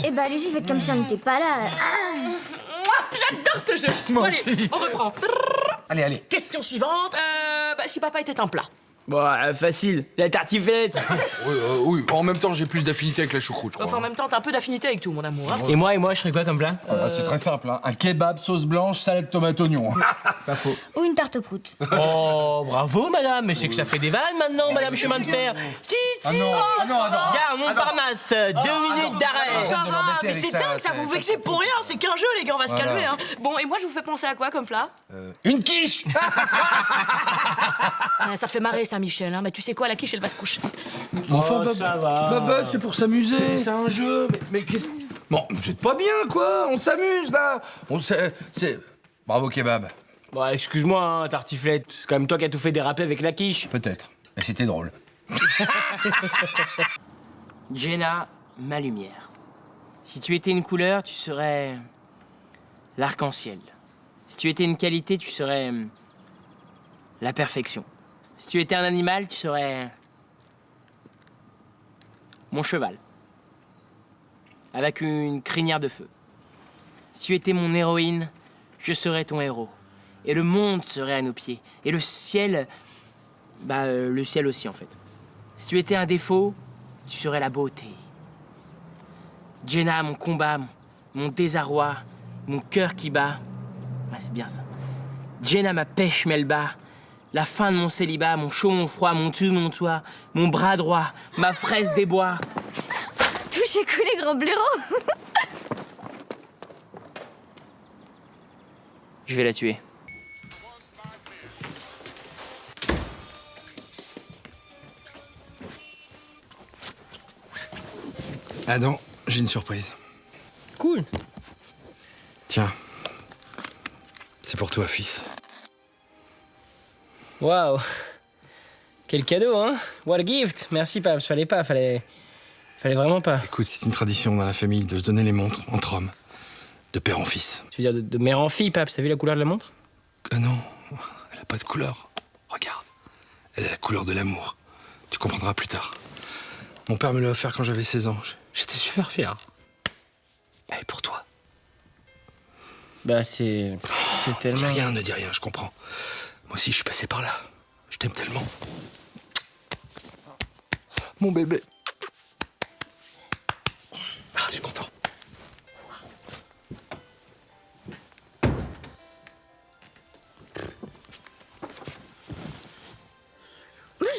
Eh bah, allez-y, faites comme si on n'était pas là. J'adore ce jeu. Moi Allez, aussi. on reprend. Allez. Question suivante. Si papa était un plat. Bon, facile, la tartiflette. Oui, en même temps, j'ai plus d'affinité avec la choucroute, je crois. Enfin, en même temps, t'as un peu d'affinité avec tout, mon amour. Hein. Et moi, je serais quoi comme plat? C'est très simple, hein. Un kebab, sauce blanche, salade tomate oignon. Pas faux. Ou une tarte aux proutes. Oh, bravo, madame. Mais c'est que ça fait des vannes maintenant, madame chemin de fer. Ah non, Gare Montparnasse, 2 minutes d'arrêt. Ça de va, l'embêter mais avec c'est ça, dingue, ça ça- vous ça- vexez pour rien, c'est qu'un jeu, les gars, on va se Voilà. calmer. Hein. Bon, et moi, je vous fais penser à quoi comme plat? Une quiche. Ça te fait marrer, ça, Michel. Hein. Mais tu sais quoi, la quiche, elle va se coucher. Enfin, ça va. Bab, c'est pour s'amuser. C'est un jeu. Mais qu'est-ce... Bon, vous êtes pas bien, quoi. On s'amuse, là. C'est... Bravo, kebab. Bon, excuse-moi, hein, tartiflette. C'est quand même toi qui as tout fait déraper avec la quiche. Peut-être. Mais c'était drôle. Jenna, ma lumière. Si tu étais une couleur, tu serais l'arc-en-ciel. Si tu étais une qualité, tu serais la perfection. Si tu étais un animal, tu serais mon cheval, avec une crinière de feu. Si tu étais mon héroïne, je serais ton héros. Et le monde serait à nos pieds. Et le ciel, le ciel aussi en fait. Si tu étais un défaut, tu serais la beauté. Jenna, mon combat, mon désarroi, mon cœur qui bat. Ah, c'est bien ça. Jenna, ma pêche Melba, la fin de mon célibat, mon chaud, mon froid, mon tu, mon toi, mon bras droit, ma fraise des bois. Touché coulé, grand blaireau. Je vais la tuer. Adam, j'ai une surprise. Cool. Tiens. C'est pour toi, fils. Waouh. Quel cadeau, hein? What a gift. Merci, Paps. Fallait vraiment pas. Écoute, c'est une tradition dans la famille de se donner les montres entre hommes. De père en fils. Tu veux dire de mère en fille, Paps? T'as vu la couleur de la montre? Ah non, elle a pas de couleur. Regarde. Elle a la couleur de l'amour. Tu comprendras plus tard. Mon père me l'a offert quand j'avais 16 ans. J'étais super fier. Elle est pour toi. Bah, c'est tellement... Ne dis rien, je comprends. Moi aussi, je suis passé par là. Je t'aime tellement. Mon bébé. Ah, je suis content.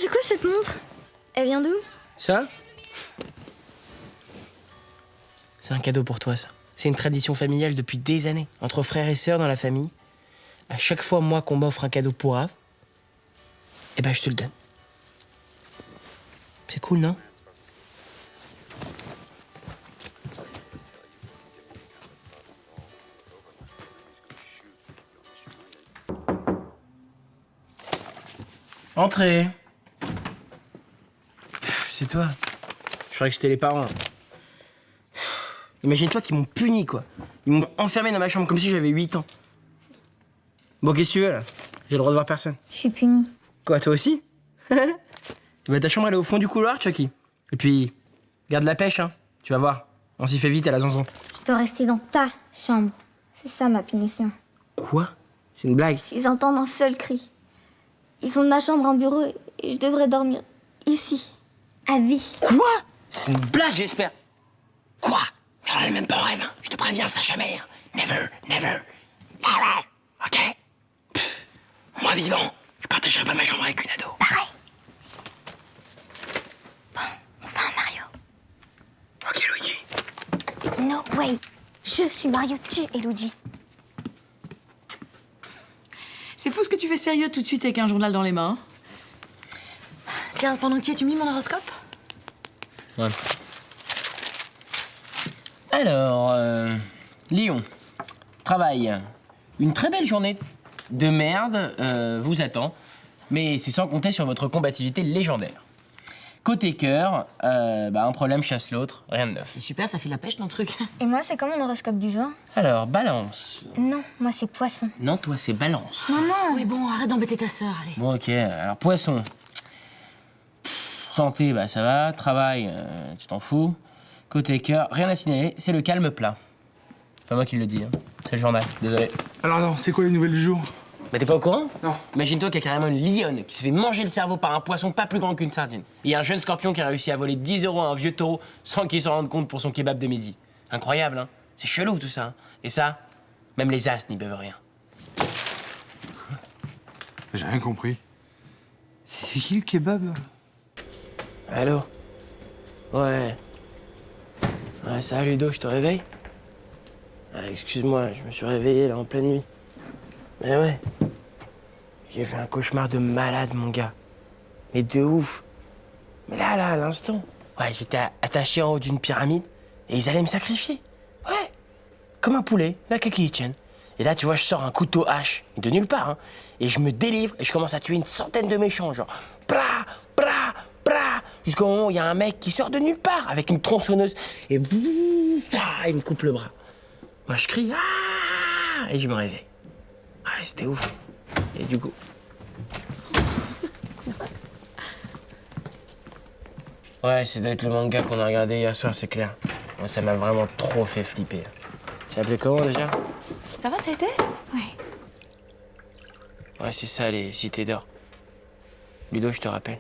C'est quoi cette montre? Elle vient d'où? Ça? C'est un cadeau pour toi, ça. C'est une tradition familiale depuis des années. Entre frères et sœurs dans la famille. À chaque fois, moi, qu'on m'offre un cadeau pour Ave, eh ben, je te le donne. C'est cool, non? Entrez. C'est toi. Je croyais que c'était les parents. Imagine-toi qu'ils m'ont puni, quoi. Ils m'ont enfermé dans ma chambre comme si j'avais 8 ans. Bon, qu'est-ce que tu veux, là? J'ai le droit de voir personne. Je suis punie. Quoi, toi aussi? Bah, ta chambre, elle est au fond du couloir, Chucky. Et puis, garde la pêche, hein. Tu vas voir. On s'y fait vite à la zonzon. Je dois rester dans ta chambre. C'est ça ma punition. Quoi? C'est une blague. S'ils entendent un seul cri, ils font de ma chambre un bureau et je devrais dormir ici, à vie. Quoi? C'est une blague, j'espère. Quoi? Elle est même pas en rêve, hein. Je te préviens, ça jamais. Hein. Never, never. Never. Ok? Pff, moi vivant, je partagerai pas ma chambre avec une ado. Pareil. Bon, enfin Mario. Ok, Luigi. No way. Je suis Mario, tu es Luigi. C'est fou ce que tu fais sérieux tout de suite avec un journal dans les mains. Tiens, pendant que tu y es, tu me lis mon horoscope? Ouais. Alors, Lyon, travail. Une très belle journée de merde vous attend, mais c'est sans compter sur votre combativité légendaire. Côté cœur, un problème chasse l'autre, rien de neuf. C'est super, ça fait de la pêche dans le truc. Et moi, c'est comme mon horoscope du jour? Alors, balance. Non, moi, c'est poisson. Non, toi, c'est balance. Maman! Oui, bon, arrête d'embêter ta sœur, allez. Bon, ok, alors poisson. Santé, bah ça va. Travail, tu t'en fous. Côté cœur, rien à signaler, c'est le calme plat. C'est pas moi qui le dis, hein. C'est le journal, désolé. Alors non, c'est quoi les nouvelles du jour? Mais t'es pas au courant? Non. Imagine-toi qu'il y a carrément une lionne qui s'est fait manger le cerveau par un poisson pas plus grand qu'une sardine. Et il y a un jeune scorpion qui a réussi à voler 10 € à un vieux taureau sans qu'il s'en rende compte pour son kebab de midi. Incroyable, hein? C'est chelou tout ça. Hein? Et ça, même les as n'y peuvent rien. J'ai rien compris. C'est qui le kebab? Allô? Ouais. Ouais, ça va, Ludo, je te réveille? Ah, excuse-moi, je me suis réveillé là en pleine nuit. Mais ouais. J'ai fait un cauchemar de malade, mon gars. Mais de ouf. Mais là, à l'instant. Ouais, j'étais attaché en haut d'une pyramide et ils allaient me sacrifier. Ouais. Comme un poulet, la Kitchen. Et là, tu vois, je sors un couteau hache, de nulle part, hein. Et je me délivre et je commence à tuer une centaine de méchants, genre. Bra, bra, bra. Jusqu'au moment où il y a un mec qui sort de nulle part avec une tronçonneuse et il me coupe le bras. Moi, je crie et je me réveille. Ouais, c'était ouf. Et du coup... Ouais, c'est d'être le manga qu'on a regardé hier soir, c'est clair. Moi, ça m'a vraiment trop fait flipper. Ça s'appelait comment déjà? Ça va, ça a été? Ouais. Ouais, c'est ça, les cités d'or. Ludo, je te rappelle.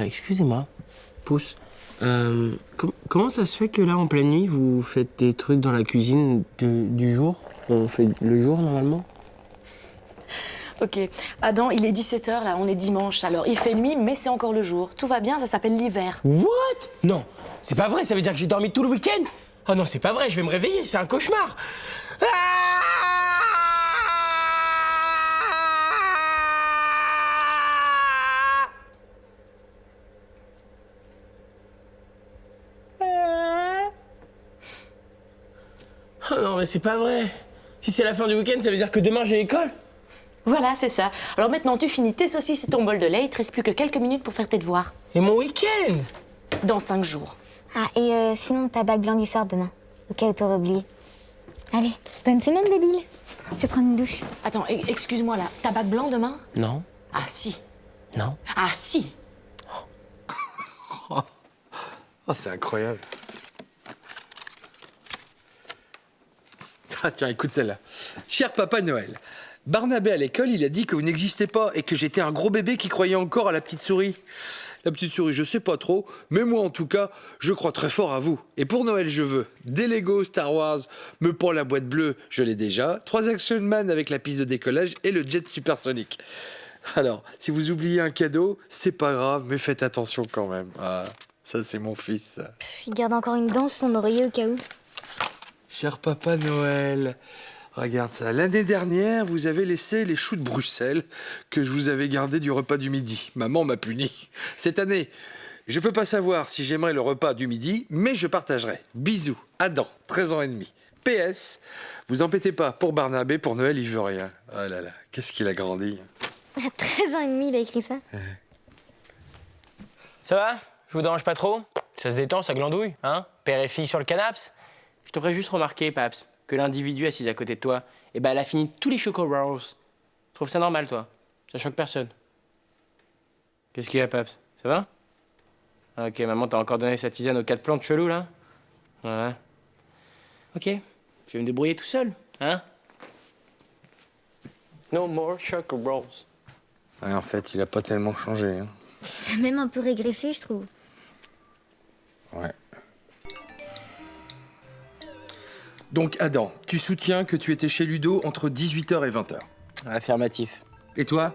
Excusez-moi, Pouce. Comment ça se fait que là, en pleine nuit, vous faites des trucs dans la cuisine du jour? On fait le jour, normalement? Ok, Adam, il est 17h, là, on est dimanche, alors il fait nuit, mais c'est encore le jour. Tout va bien, ça s'appelle l'hiver. What? Non, c'est pas vrai, ça veut dire que j'ai dormi tout le week-end? Oh non, c'est pas vrai, je vais me réveiller, c'est un cauchemar. Oh non, mais c'est pas vrai. Si c'est la fin du week-end, ça veut dire que demain j'ai école. Voilà, c'est ça. Alors maintenant, tu finis tes saucisses et ton bol de lait. Il te reste plus que quelques minutes pour faire tes devoirs. Et mon week-end? Dans 5 jours. Ah, et sinon, ta bague blanc du sort demain. Au cas où t'aurais oublié. Allez, bonne semaine, débile. Je vais prendre une douche. Attends, excuse-moi là. Ta bague blanc demain? Non. Ah si. Non. Ah si. Oh, c'est incroyable. Ah, tiens, écoute celle-là. Cher Papa Noël, Barnabé à l'école, il a dit que vous n'existez pas et que j'étais un gros bébé qui croyait encore à la petite souris. La petite souris, je sais pas trop, mais moi en tout cas, je crois très fort à vous. Et pour Noël, je veux des Lego Star Wars, mais pour la boîte bleue, je l'ai déjà, 3 Action Man avec la piste de décollage et le jet supersonique. Alors, si vous oubliez un cadeau, c'est pas grave, mais faites attention quand même. Ah, ça c'est mon fils. Il garde encore une dent sur son oreiller au cas où. Cher Papa Noël, regarde ça. L'année dernière, vous avez laissé les choux de Bruxelles que je vous avais gardés du repas du midi. Maman m'a puni. Cette année, je peux pas savoir si j'aimerais le repas du midi, mais je partagerai. Bisous. Adam, 13 ans et demi. PS, vous embêtez pas, pour Barnabé, pour Noël, il veut rien. Oh là là, qu'est-ce qu'il a grandi. À 13 ans et demi, il a écrit ça. Ça va? Je vous dérange pas trop? Ça se détend, ça glandouille, hein? Père et fille sur le canaps? Je te ferais juste remarquer, Paps, que l'individu assis à côté de toi, eh ben, elle a fini tous les Choco Rolls. Tu trouves ça normal, toi? Ça choque personne. Qu'est-ce qu'il y a, Paps? Ça va? Ah, ok, maman t'a encore donné sa tisane aux 4 plantes cheloues, là? Ouais. Ok, je vais me débrouiller tout seul, hein? No more Choco Rolls. Ouais, en fait, il a pas tellement changé. Hein. Il a même un peu régressé, je trouve. Ouais. Donc, Adam, tu soutiens que tu étais chez Ludo entre 18h et 20h. Affirmatif. Et toi?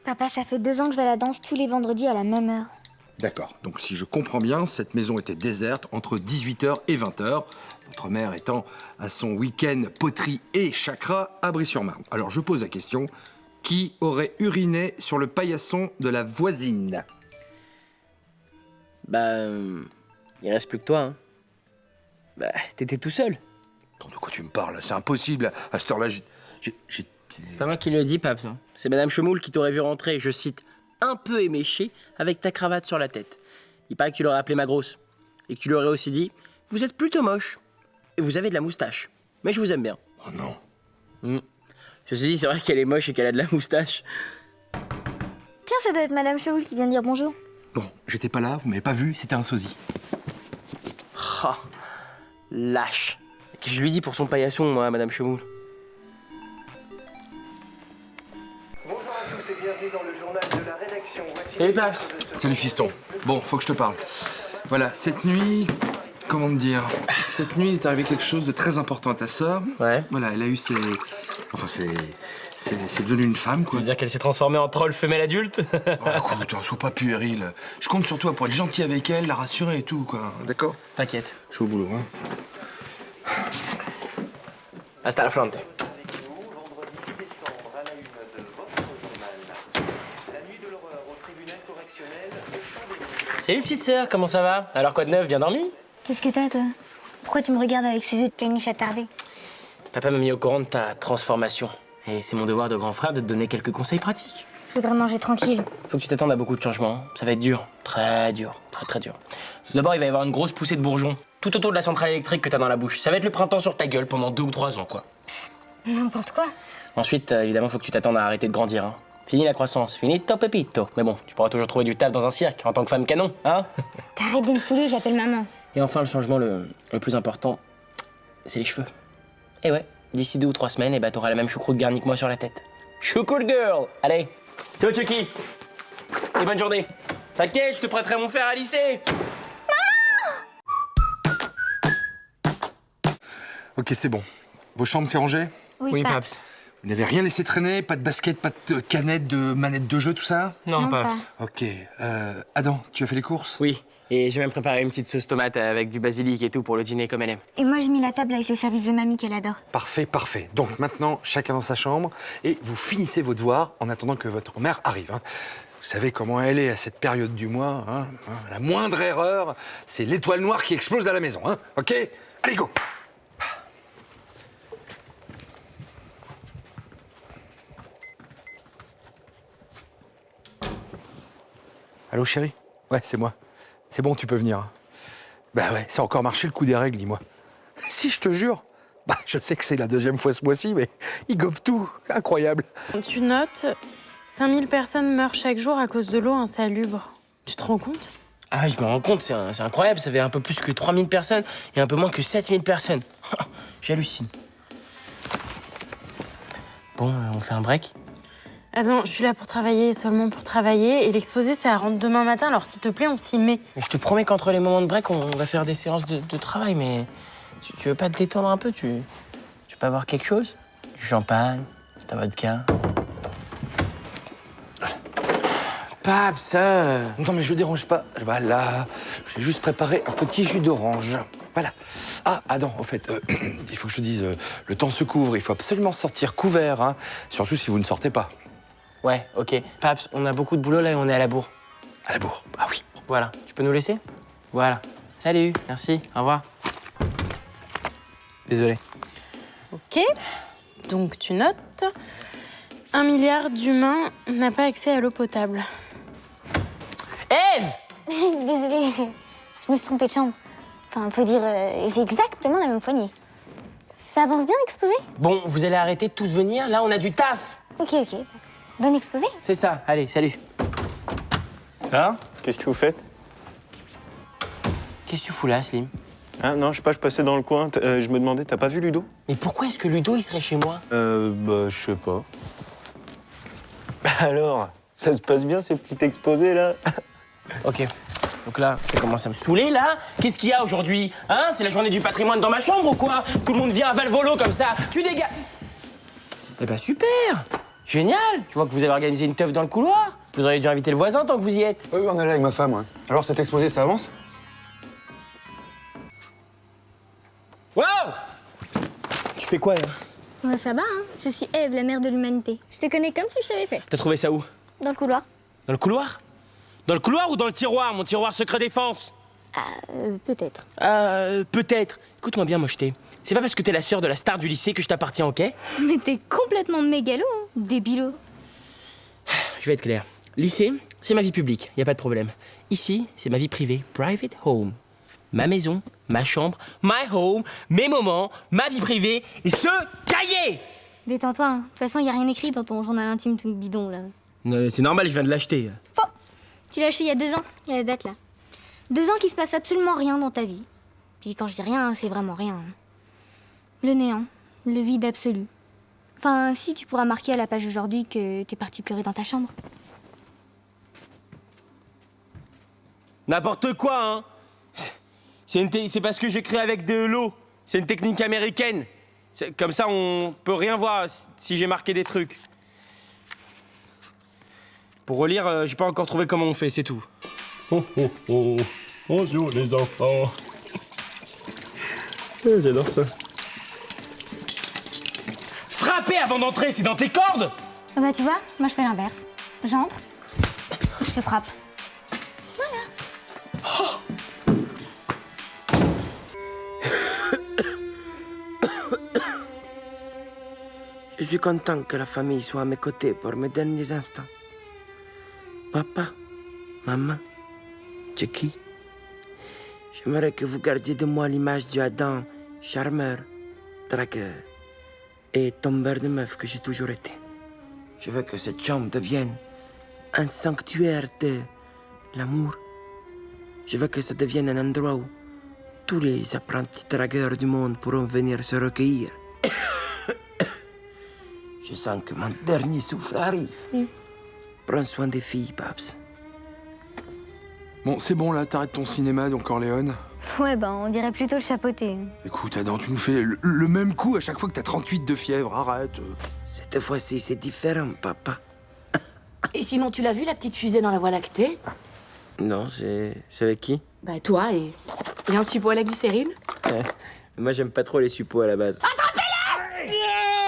Papa, ça fait 2 ans que je vais à la danse tous les vendredis à la même heure. D'accord. Donc, si je comprends bien, cette maison était déserte entre 18h et 20h, votre mère étant à son week-end poterie et chakra à Brie-sur-Marne. Alors, je pose la question, qui aurait uriné sur le paillasson de la voisine? Bah, il reste plus que toi, hein. Bah, t'étais tout seul. De quoi tu me parles? C'est impossible. À cette heure-là, C'est pas moi qui le dis, Paps, hein. C'est Madame Chemoul qui t'aurait vu rentrer, je cite, un peu éméché, avec ta cravate sur la tête. Il paraît que tu l'aurais appelée ma grosse. Et que tu lui aurais aussi dit, vous êtes plutôt moche. Et vous avez de la moustache. Mais je vous aime bien. Oh non. Ceci dit, c'est vrai qu'elle est moche et qu'elle a de la moustache. Tiens, ça doit être Madame Shaoul qui vient de dire bonjour. Bon, j'étais pas là, vous m'avez pas vu, c'était un sosie. Oh, lâche. Qu'est-ce que je lui dis pour son paillasson, moi, Madame Chemoul? Bonjour à tous et bienvenue dans le journal de la rédaction. Salut, Paps. Salut, fiston. Bon, faut que je te parle. Voilà, cette nuit... Comment te dire? Cette nuit, il est arrivé quelque chose de très important à ta sœur. Ouais. Voilà, elle a eu ses... Enfin, c'est devenu une femme, Tu quoi. veux dire qu'elle s'est transformée en troll femelle adulte? Oh, écoute, sois pas puéril. Je compte sur toi pour être gentil avec elle, la rassurer et tout, quoi. D'accord? T'inquiète. Je suis au boulot, hein. Hasta la fronte. Salut, petite sœur, comment ça va? Alors, quoi de neuf, bien dormi? Qu'est-ce que t'as, toi? Pourquoi tu me regardes avec ces yeux de caniche attardés? Papa m'a mis au courant de ta transformation. Et c'est mon devoir de grand frère de te donner quelques conseils pratiques. Je voudrais manger tranquille. Faut que tu t'attendes à beaucoup de changements. Ça va être dur. Très dur. Très, très dur. Tout d'abord, il va y avoir une grosse poussée de bourgeons. Tout autour de la centrale électrique que t'as dans la bouche. Ça va être le printemps sur ta gueule pendant 2 ou 3 ans, quoi. N'importe quoi. Ensuite, évidemment, faut que tu t'attendes à arrêter de grandir, hein. Fini la croissance. Finito pepito. Mais bon, tu pourras toujours trouver du taf dans un cirque en tant que femme canon, hein. T'arrêtes de me saouler, j'appelle maman. Et enfin, le changement le plus important, c'est les cheveux. Et ouais, d'ici 2 ou 3 semaines, et bah t'auras la même choucroute garnie que moi sur la tête. Choucroute girl. Allez, ciao Chucky. Et bonne journée. T'inquiète, je te prêterai mon fer à lycée. Ok, c'est bon. Vos chambres, c'est rangé? Oui, Paps. Vous n'avez rien laissé traîner? Pas de basket, pas de canette, de manette de jeu, tout ça? Non, Non, Paps. Ok. Adam, tu as fait les courses? Oui, et j'ai même préparé une petite sauce tomate avec du basilic et tout pour le dîner comme elle aime. Et moi, j'ai mis la table avec le service de mamie qu'elle adore. Parfait, parfait. Donc maintenant, chacun dans sa chambre, et vous finissez vos devoirs en attendant que votre mère arrive. Hein. Vous savez comment elle est à cette période du mois. Hein. La moindre erreur, c'est l'étoile noire qui explose à la maison. Hein. Ok? Allez, go! Allô, chérie? Ouais, c'est moi. C'est bon, tu peux venir. Bah ouais, ça a encore marché le coup des règles, dis-moi. Si, je te jure. Bah, je sais que c'est la deuxième fois ce mois-ci, mais il gobe tout. Incroyable. Tu notes, 5000 personnes meurent chaque jour à cause de l'eau insalubre. Tu te rends compte? Ah, je me rends compte, c'est incroyable. Ça fait un peu plus que 3000 personnes et un peu moins que 7000 personnes. J'hallucine. Bon, on fait un break? Attends, je suis là pour travailler, seulement pour travailler. Et l'exposé, ça rentre demain matin, alors s'il te plaît, on s'y met. Je te promets qu'entre les moments de break, on va faire des séances de travail, mais tu veux pas te détendre un peu? Tu veux pas boire quelque chose? Du champagne, ta vodka? Pape, ça... Non, mais je dérange pas. Voilà, j'ai juste préparé un petit jus d'orange. Voilà. Ah, Adam, au fait, il faut que je te dise, le temps se couvre, il faut absolument sortir couvert, hein, surtout si vous ne sortez pas. Ouais, ok. Paps, on a beaucoup de boulot là et on est à la bourre. À la bourre? Ah oui. Voilà, tu peux nous laisser? Voilà. Salut, merci, au revoir. Désolé. Ok, donc tu notes. 1 milliard d'humains n'a pas accès à l'eau potable. Ève! Désolée, je me suis trompée de chambre. Enfin, faut dire, j'ai exactement la même poignée. Ça avance bien l'exposé? Bon, vous allez arrêter de tous venir, là on a du taf. Ok. Bon exposé? C'est ça, allez, salut. Ça? Qu'est-ce que vous faites? Qu'est-ce que tu fous là, Slim? Ah non, je sais pas, je passais dans le coin. Je me demandais, t'as pas vu Ludo? Mais pourquoi est-ce que Ludo il serait chez moi? Bah, je sais pas. Alors, ça se passe bien ce petit exposé là? Ok. Donc là, ça commence à me saouler, là. Qu'est-ce qu'il y a aujourd'hui? Hein? C'est la journée du patrimoine dans ma chambre ou quoi? Tout le monde vient à Valvolo comme ça. Tu dégages. Eh ben super! Génial! Je vois que vous avez organisé une teuf dans le couloir. Vous auriez dû inviter le voisin tant que vous y êtes. Oui, on est là avec ma femme, ouais. Alors, cet exposé, ça avance? Waouh! Tu fais quoi, là? Ouais, ça va, hein. Je suis Ève, la mère de l'humanité. Je te connais comme si je t'avais fait. T'as trouvé ça où? Dans le couloir. Dans le couloir? Dans le couloir ou dans le tiroir, mon tiroir secret défense? Peut-être. Peut-être. Écoute-moi bien, Mocheté. C'est pas parce que t'es la sœur de la star du lycée que je t'appartiens, ok? Mais t'es complètement mégalo, hein, débilo. Je vais être clair. Lycée, c'est ma vie publique, y a pas de problème. Ici, c'est ma vie privée, private home. Ma maison, ma chambre, my home, mes moments, ma vie privée et ce cahier! Détends-toi, hein. De toute façon, y a rien écrit dans ton journal intime tout bidon, là. C'est normal, je viens de l'acheter. Faux! Tu l'as acheté il y a 2 ans, il y a la date, là. 2 ans qu'il se passe absolument rien dans ta vie. Puis quand je dis rien, c'est vraiment rien. Hein. Le néant, le vide absolu. Enfin, si, tu pourras marquer à la page aujourd'hui que t'es parti pleurer dans ta chambre. N'importe quoi, hein! C'est parce que j'écris avec de l'eau. C'est une technique américaine. Comme ça, on peut rien voir si j'ai marqué des trucs. Pour relire, j'ai pas encore trouvé comment on fait, c'est tout. Oh, oh, oh. Bonjour, les enfants. J'adore ça. Frapper avant d'entrer, c'est dans tes cordes! Ah bah tu vois, moi je fais l'inverse. J'entre, je te frappe. Voilà. Je suis content que la famille soit à mes côtés pour mes derniers instants. Papa, maman, Jackie, j'aimerais que vous gardiez de moi l'image du Adam, charmeur, dragueur et tombeur de meuf que j'ai toujours été. Je veux que cette chambre devienne un sanctuaire de l'amour. Je veux que ça devienne un endroit où tous les apprentis dragueurs du monde pourront venir se recueillir. Je sens que mon dernier souffle arrive. Prends soin des filles, Babs. Bon, c'est bon, là, t'arrêtes ton cinéma, donc Corléone. Ouais, bah on dirait plutôt le chapeauté. Écoute, Adam, tu nous fais le même coup à chaque fois que t'as 38 de fièvre, arrête. Cette fois-ci, c'est différent, papa. Et sinon, tu l'as vu, la petite fusée dans la Voie lactée? Non, c'est avec qui? Bah, toi et un suppôt à la glycérine. Moi, j'aime pas trop les suppos à la base.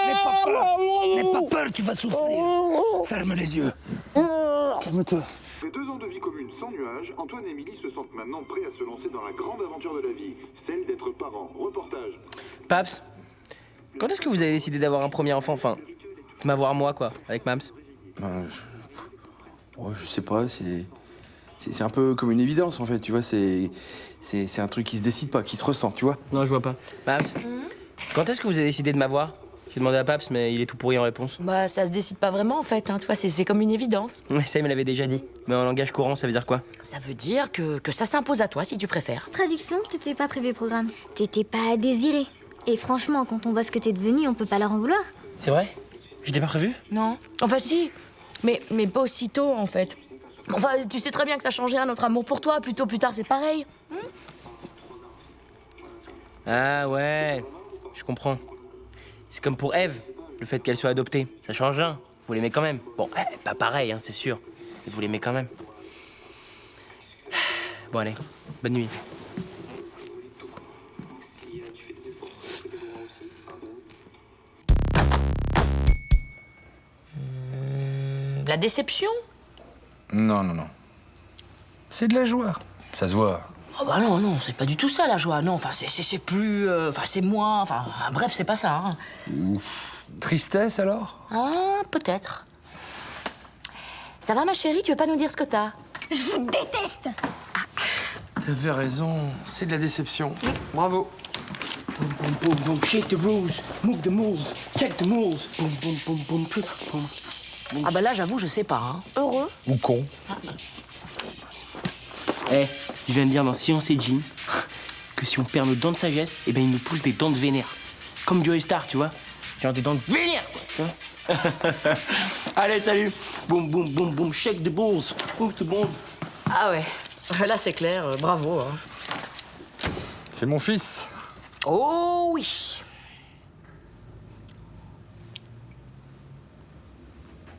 N'aie pas peur! N'aie pas peur, tu vas souffrir. Ferme les yeux. Calme-toi. Après 2 ans de vie commune sans nuages, Antoine et Émilie se sentent maintenant prêts à se lancer dans la grande aventure de la vie, celle d'être parents. Reportage. Paps, quand est-ce que vous avez décidé d'avoir un premier enfant, enfin, m'avoir moi, quoi, avec Mams? Ouais, je sais pas, C'est un peu comme une évidence, en fait, tu vois, c'est un truc qui se décide pas, qui se ressent, tu vois. Non, je vois pas. Paps, quand est-ce que vous avez décidé de m'avoir? J'ai demandé à Paps, mais il est tout pourri en réponse. Bah, ça se décide pas vraiment en fait, hein. Tu vois, c'est comme une évidence. Ouais, ça, il me l'avait déjà dit. Mais en langage courant, ça veut dire quoi? Ça veut dire que ça s'impose à toi si tu préfères. Traduction, t'étais pas prévu programme. T'étais pas désiré. Et franchement, quand on voit ce que t'es devenu, on peut pas leur en vouloir. C'est vrai? J'étais pas prévu? Non. Enfin, si. Mais pas aussitôt en fait. Enfin, tu sais très bien que ça changeait rien notre amour pour toi. Plus tôt, plus tard, c'est pareil. Ah ouais, je comprends. C'est comme pour Eve, le fait qu'elle soit adoptée. Ça change rien, vous l'aimez quand même. Bon, pas pareil, hein, c'est sûr. Mais vous l'aimez quand même. Bon allez, bonne nuit. La déception? Non. C'est de la joie. Ça se voit. Oh bah non, c'est pas du tout ça la joie. Non, enfin, c'est plus. Enfin, c'est moins. Enfin, bref, c'est pas ça. Hein. Ouf. Tristesse alors? Ah, peut-être. Ça va, ma chérie? Tu veux pas nous dire ce que t'as? Je vous déteste! T'avais raison, c'est de la déception. Bravo. Boom, boom, boom, boom, shake the rules, move the moves, check the moves. Boum, boum, boum, boum, boum, boum. Ah bah là, j'avoue, je sais pas. Hein. Heureux? Ou con. Je viens de dire dans Science et Jean que si on perd nos dents de sagesse, eh ben ils nous poussent des dents de vénère. Comme Joey Star, tu vois. Genre des dents de vénère, quoi, tu vois. Allez, salut. Boum, boum, boum, boum, shake the balls, move the balls. Ah ouais, là c'est clair, bravo. Hein. C'est mon fils. Oh oui.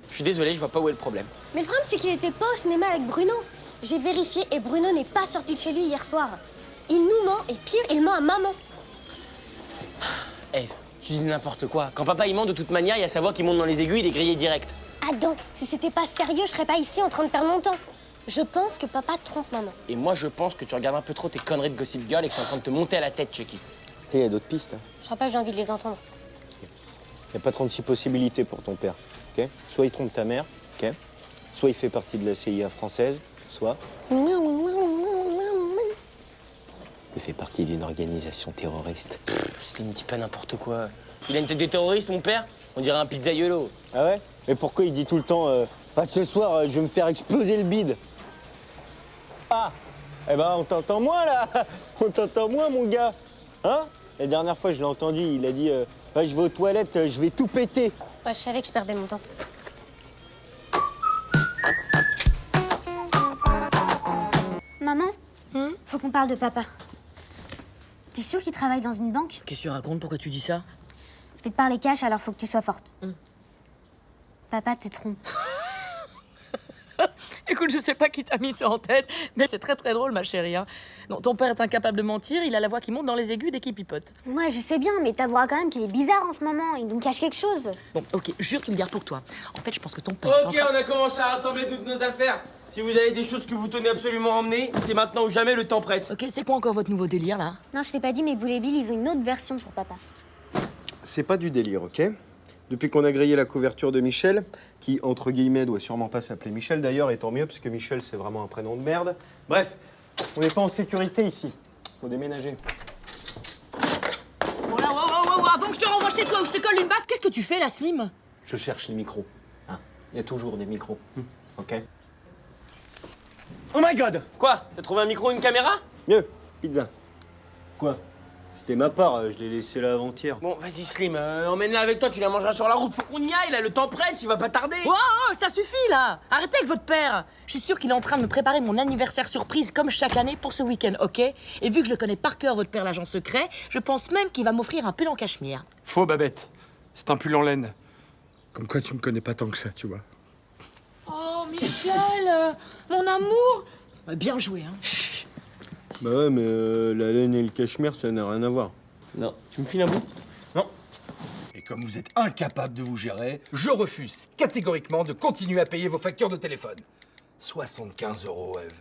Je suis désolé, je vois pas où est le problème. Mais le problème, c'est qu'il était pas au cinéma avec Bruno. J'ai vérifié et Bruno n'est pas sorti de chez lui hier soir. Il nous ment et pire, il ment à maman. Eve, tu dis n'importe quoi. Quand papa il ment, de toute manière, il y a sa voix qui monte dans les aigus, il est grillé direct. Adam, si c'était pas sérieux, je serais pas ici en train de perdre mon temps. Je pense que papa trompe maman. Et moi, je pense que tu regardes un peu trop tes conneries de Gossip Girl et que c'est en train de te monter à la tête, Chucky. Tu sais, il y a d'autres pistes. Je crois pas que j'ai envie de les entendre. Il n'y a pas 36 possibilités pour ton père, ok? Soit il trompe ta mère, ok? Soit il fait partie de la CIA française, soit... il fait partie d'une organisation terroriste. Slim, dis pas n'importe quoi. Il a une tête de terroriste, mon père? On dirait un pizzaiolo. Ah ouais? Mais pourquoi il dit tout le temps ah, ce soir, je vais me faire exploser le bide? Ah! Eh ben, on t'entend moins, là! On t'entend moins, mon gars! Hein? La dernière fois, je l'ai entendu, il a dit ah, je vais aux toilettes, je vais tout péter. Ouais, je savais que je perdais mon temps. Maman, faut qu'on parle de papa. T'es sûre qu'il travaille dans une banque? Qu'est-ce que tu racontes? Pourquoi tu dis ça? Je vais te parler cash, alors faut que tu sois forte. Papa te trompe. Écoute, je sais pas qui t'a mis ça en tête, mais c'est très très drôle, ma chérie. Hein. Non, ton père est incapable de mentir, il a la voix qui monte dans les aigus dès qu'il pipote. Ouais, je sais bien, mais t'avoueras quand même qu'il est bizarre en ce moment. Il nous cache quelque chose. Bon, ok, jure, tu le gardes pour toi. En fait, je pense que ton père... Ok, on a commencé à rassembler toutes nos affaires. Si vous avez des choses que vous tenez absolument à emmener, c'est maintenant ou jamais, le temps presse. Ok, c'est quoi encore votre nouveau délire, là? Non, je t'ai pas dit, mais Boule et Bill, ils ont une autre version pour papa. C'est pas du délire, ok? Depuis qu'on a grillé la couverture de Michel, qui, entre guillemets, doit sûrement pas s'appeler Michel d'ailleurs, et tant mieux, parce que Michel, c'est vraiment un prénom de merde. Bref, on n'est pas en sécurité ici. Faut déménager. Voilà, wow, avant que je te renvoie chez toi ou je te colle une baffe, qu'est-ce que tu fais, là, Slim? Je cherche les micros. Hein? Il y a toujours des micros. Ok? Oh my god! Quoi? T'as trouvé un micro, une caméra? Mieux, pizza. Quoi? C'était ma part, je l'ai laissé là avant-hier. Bon, vas-y Slim, emmène-la avec toi, tu la mangeras sur la route. Faut qu'on y aille, là, le temps presse, il va pas tarder. Oh, ça suffit, là! Arrêtez avec votre père! Je suis sûre qu'il est en train de me préparer mon anniversaire surprise comme chaque année pour ce week-end, ok? Et vu que je le connais par cœur, votre père l'agent secret, je pense même qu'il va m'offrir un pull en cachemire. Faux, Babette. C'est un pull en laine. Comme quoi, tu me connais pas tant que ça, tu vois. Oh, Michel! Mon amour! Bien joué, hein? Bah ouais, mais la laine et le cachemire, ça n'a rien à voir. Non. Tu me files un bout? Non. Et comme vous êtes incapable de vous gérer, je refuse catégoriquement de continuer à payer vos factures de téléphone. 75 €, Eve.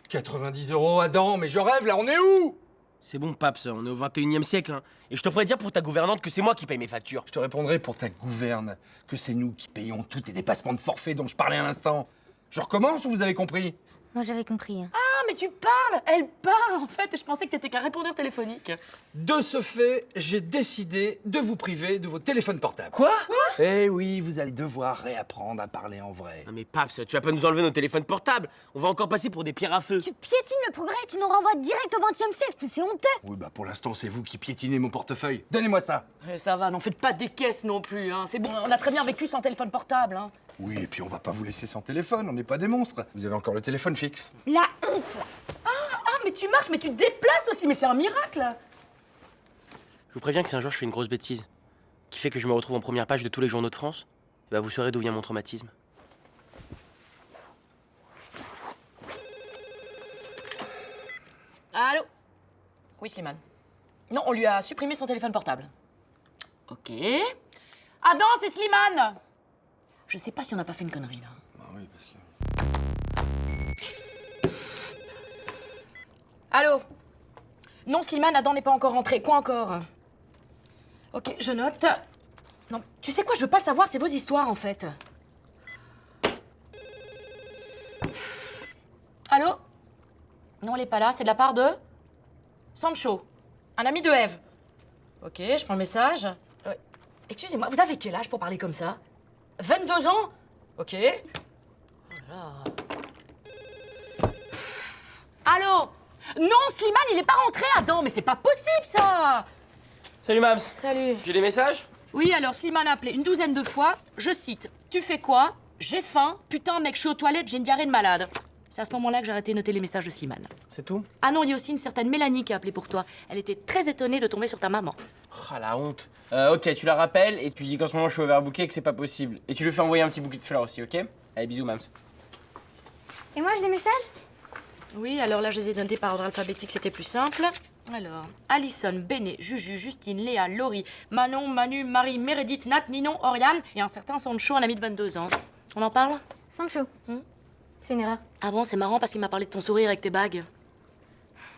90 € Adam, mais je rêve, là, on est où? C'est bon, Paps, on est au 21e siècle, hein. Et je te ferai dire pour ta gouvernante que c'est moi qui paye mes factures. Je te répondrai pour ta gouverne que c'est nous qui payons tous tes dépassements de forfait dont je parlais à l'instant. Je recommence ou vous avez compris? Moi, j'avais compris. Ah, mais tu parles! Elle parle, en fait! Je pensais que t'étais qu'un répondeur téléphonique. De ce fait, j'ai décidé de vous priver de vos téléphones portables. Quoi? Eh oui, vous allez devoir réapprendre à parler en vrai. Non mais Paps, tu vas pas nous enlever nos téléphones portables. On va encore passer pour des pierres à feu. Tu piétines le progrès et tu nous renvoies direct au XXe siècle. C'est honteux. Oui, bah pour l'instant, c'est vous qui piétinez mon portefeuille. Donnez-moi ça. Ça va, n'en faites pas des caisses non plus, hein. C'est bon, on a très bien vécu sans téléphone portable, hein. Oui, et puis on va pas vous laisser sans téléphone, on n'est pas des monstres. Vous avez encore le téléphone fixe. La honte. Ah, mais tu marches, mais tu te déplaces aussi, mais c'est un miracle! Je vous préviens que si un jour je fais une grosse bêtise, qui fait que je me retrouve en première page de tous les journaux de France, bah vous saurez d'où vient mon traumatisme. Allô? Oui, Slimane. Non, on lui a supprimé son téléphone portable. Ok. Ah non, c'est Slimane! Je sais pas si on n'a pas fait une connerie, là. Bah oui, parce que... Allô? Non, Slimane, Adam n'est pas encore rentré. Quoi encore? Ok, je note. Non, tu sais quoi, je veux pas le savoir, c'est vos histoires, en fait. Allô? Non, elle est pas là, c'est de la part de... Sancho, un ami de Eve. Ok, je prends le message. Excusez-moi, vous avez quel âge pour parler comme ça? 22 ans? Ok. Oh là. Allô? Non, Slimane, il est pas rentré, Adam, mais c'est pas possible, ça! Salut Mams. Salut. J'ai des messages? Oui, alors Slimane a appelé une douzaine de fois. Je cite. Tu fais quoi? J'ai faim. Putain, mec, je suis aux toilettes, j'ai une diarrhée de malade. C'est à ce moment-là que j'ai arrêté de noter les messages de Slimane. C'est tout? Ah non, il y a aussi une certaine Mélanie qui a appelé pour toi. Elle était très étonnée de tomber sur ta maman. Ah la honte. Ok, tu la rappelles et tu dis qu'en ce moment je suis overbooké et que c'est pas possible. Et tu lui fais envoyer un petit bouquet de fleurs aussi, ok? Allez, bisous Mams. Et moi, j'ai des messages? Oui, alors là, je les ai notés par ordre alphabétique, c'était plus simple. Alors, Alison, Béné, Juju, Justine, Léa, Laurie, Manon, Manu, Marie, Meredith, Nat, Ninon, Oriane et un certain Sancho, un ami de 22 ans. On en parle? Sancho. C'est une erreur. Ah bon, c'est marrant parce qu'il m'a parlé de ton sourire avec tes bagues.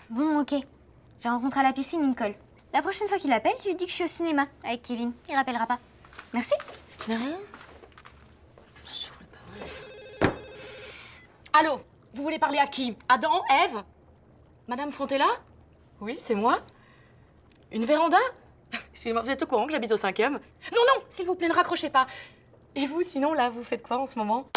Bon, ok. J'ai rencontré à la piscine, il me colle. La prochaine fois qu'il appelle, tu lui dis que je suis au cinéma avec Kevin. Il rappellera pas. Merci. De rien. Allô? Vous voulez parler à qui? Adam? Ève? Madame Fontella? Oui, c'est moi. Une véranda? Excusez-moi, vous êtes au courant que j'habite au 5e? Non, non, s'il vous plaît, ne raccrochez pas. Et vous, sinon, là, vous faites quoi en ce moment?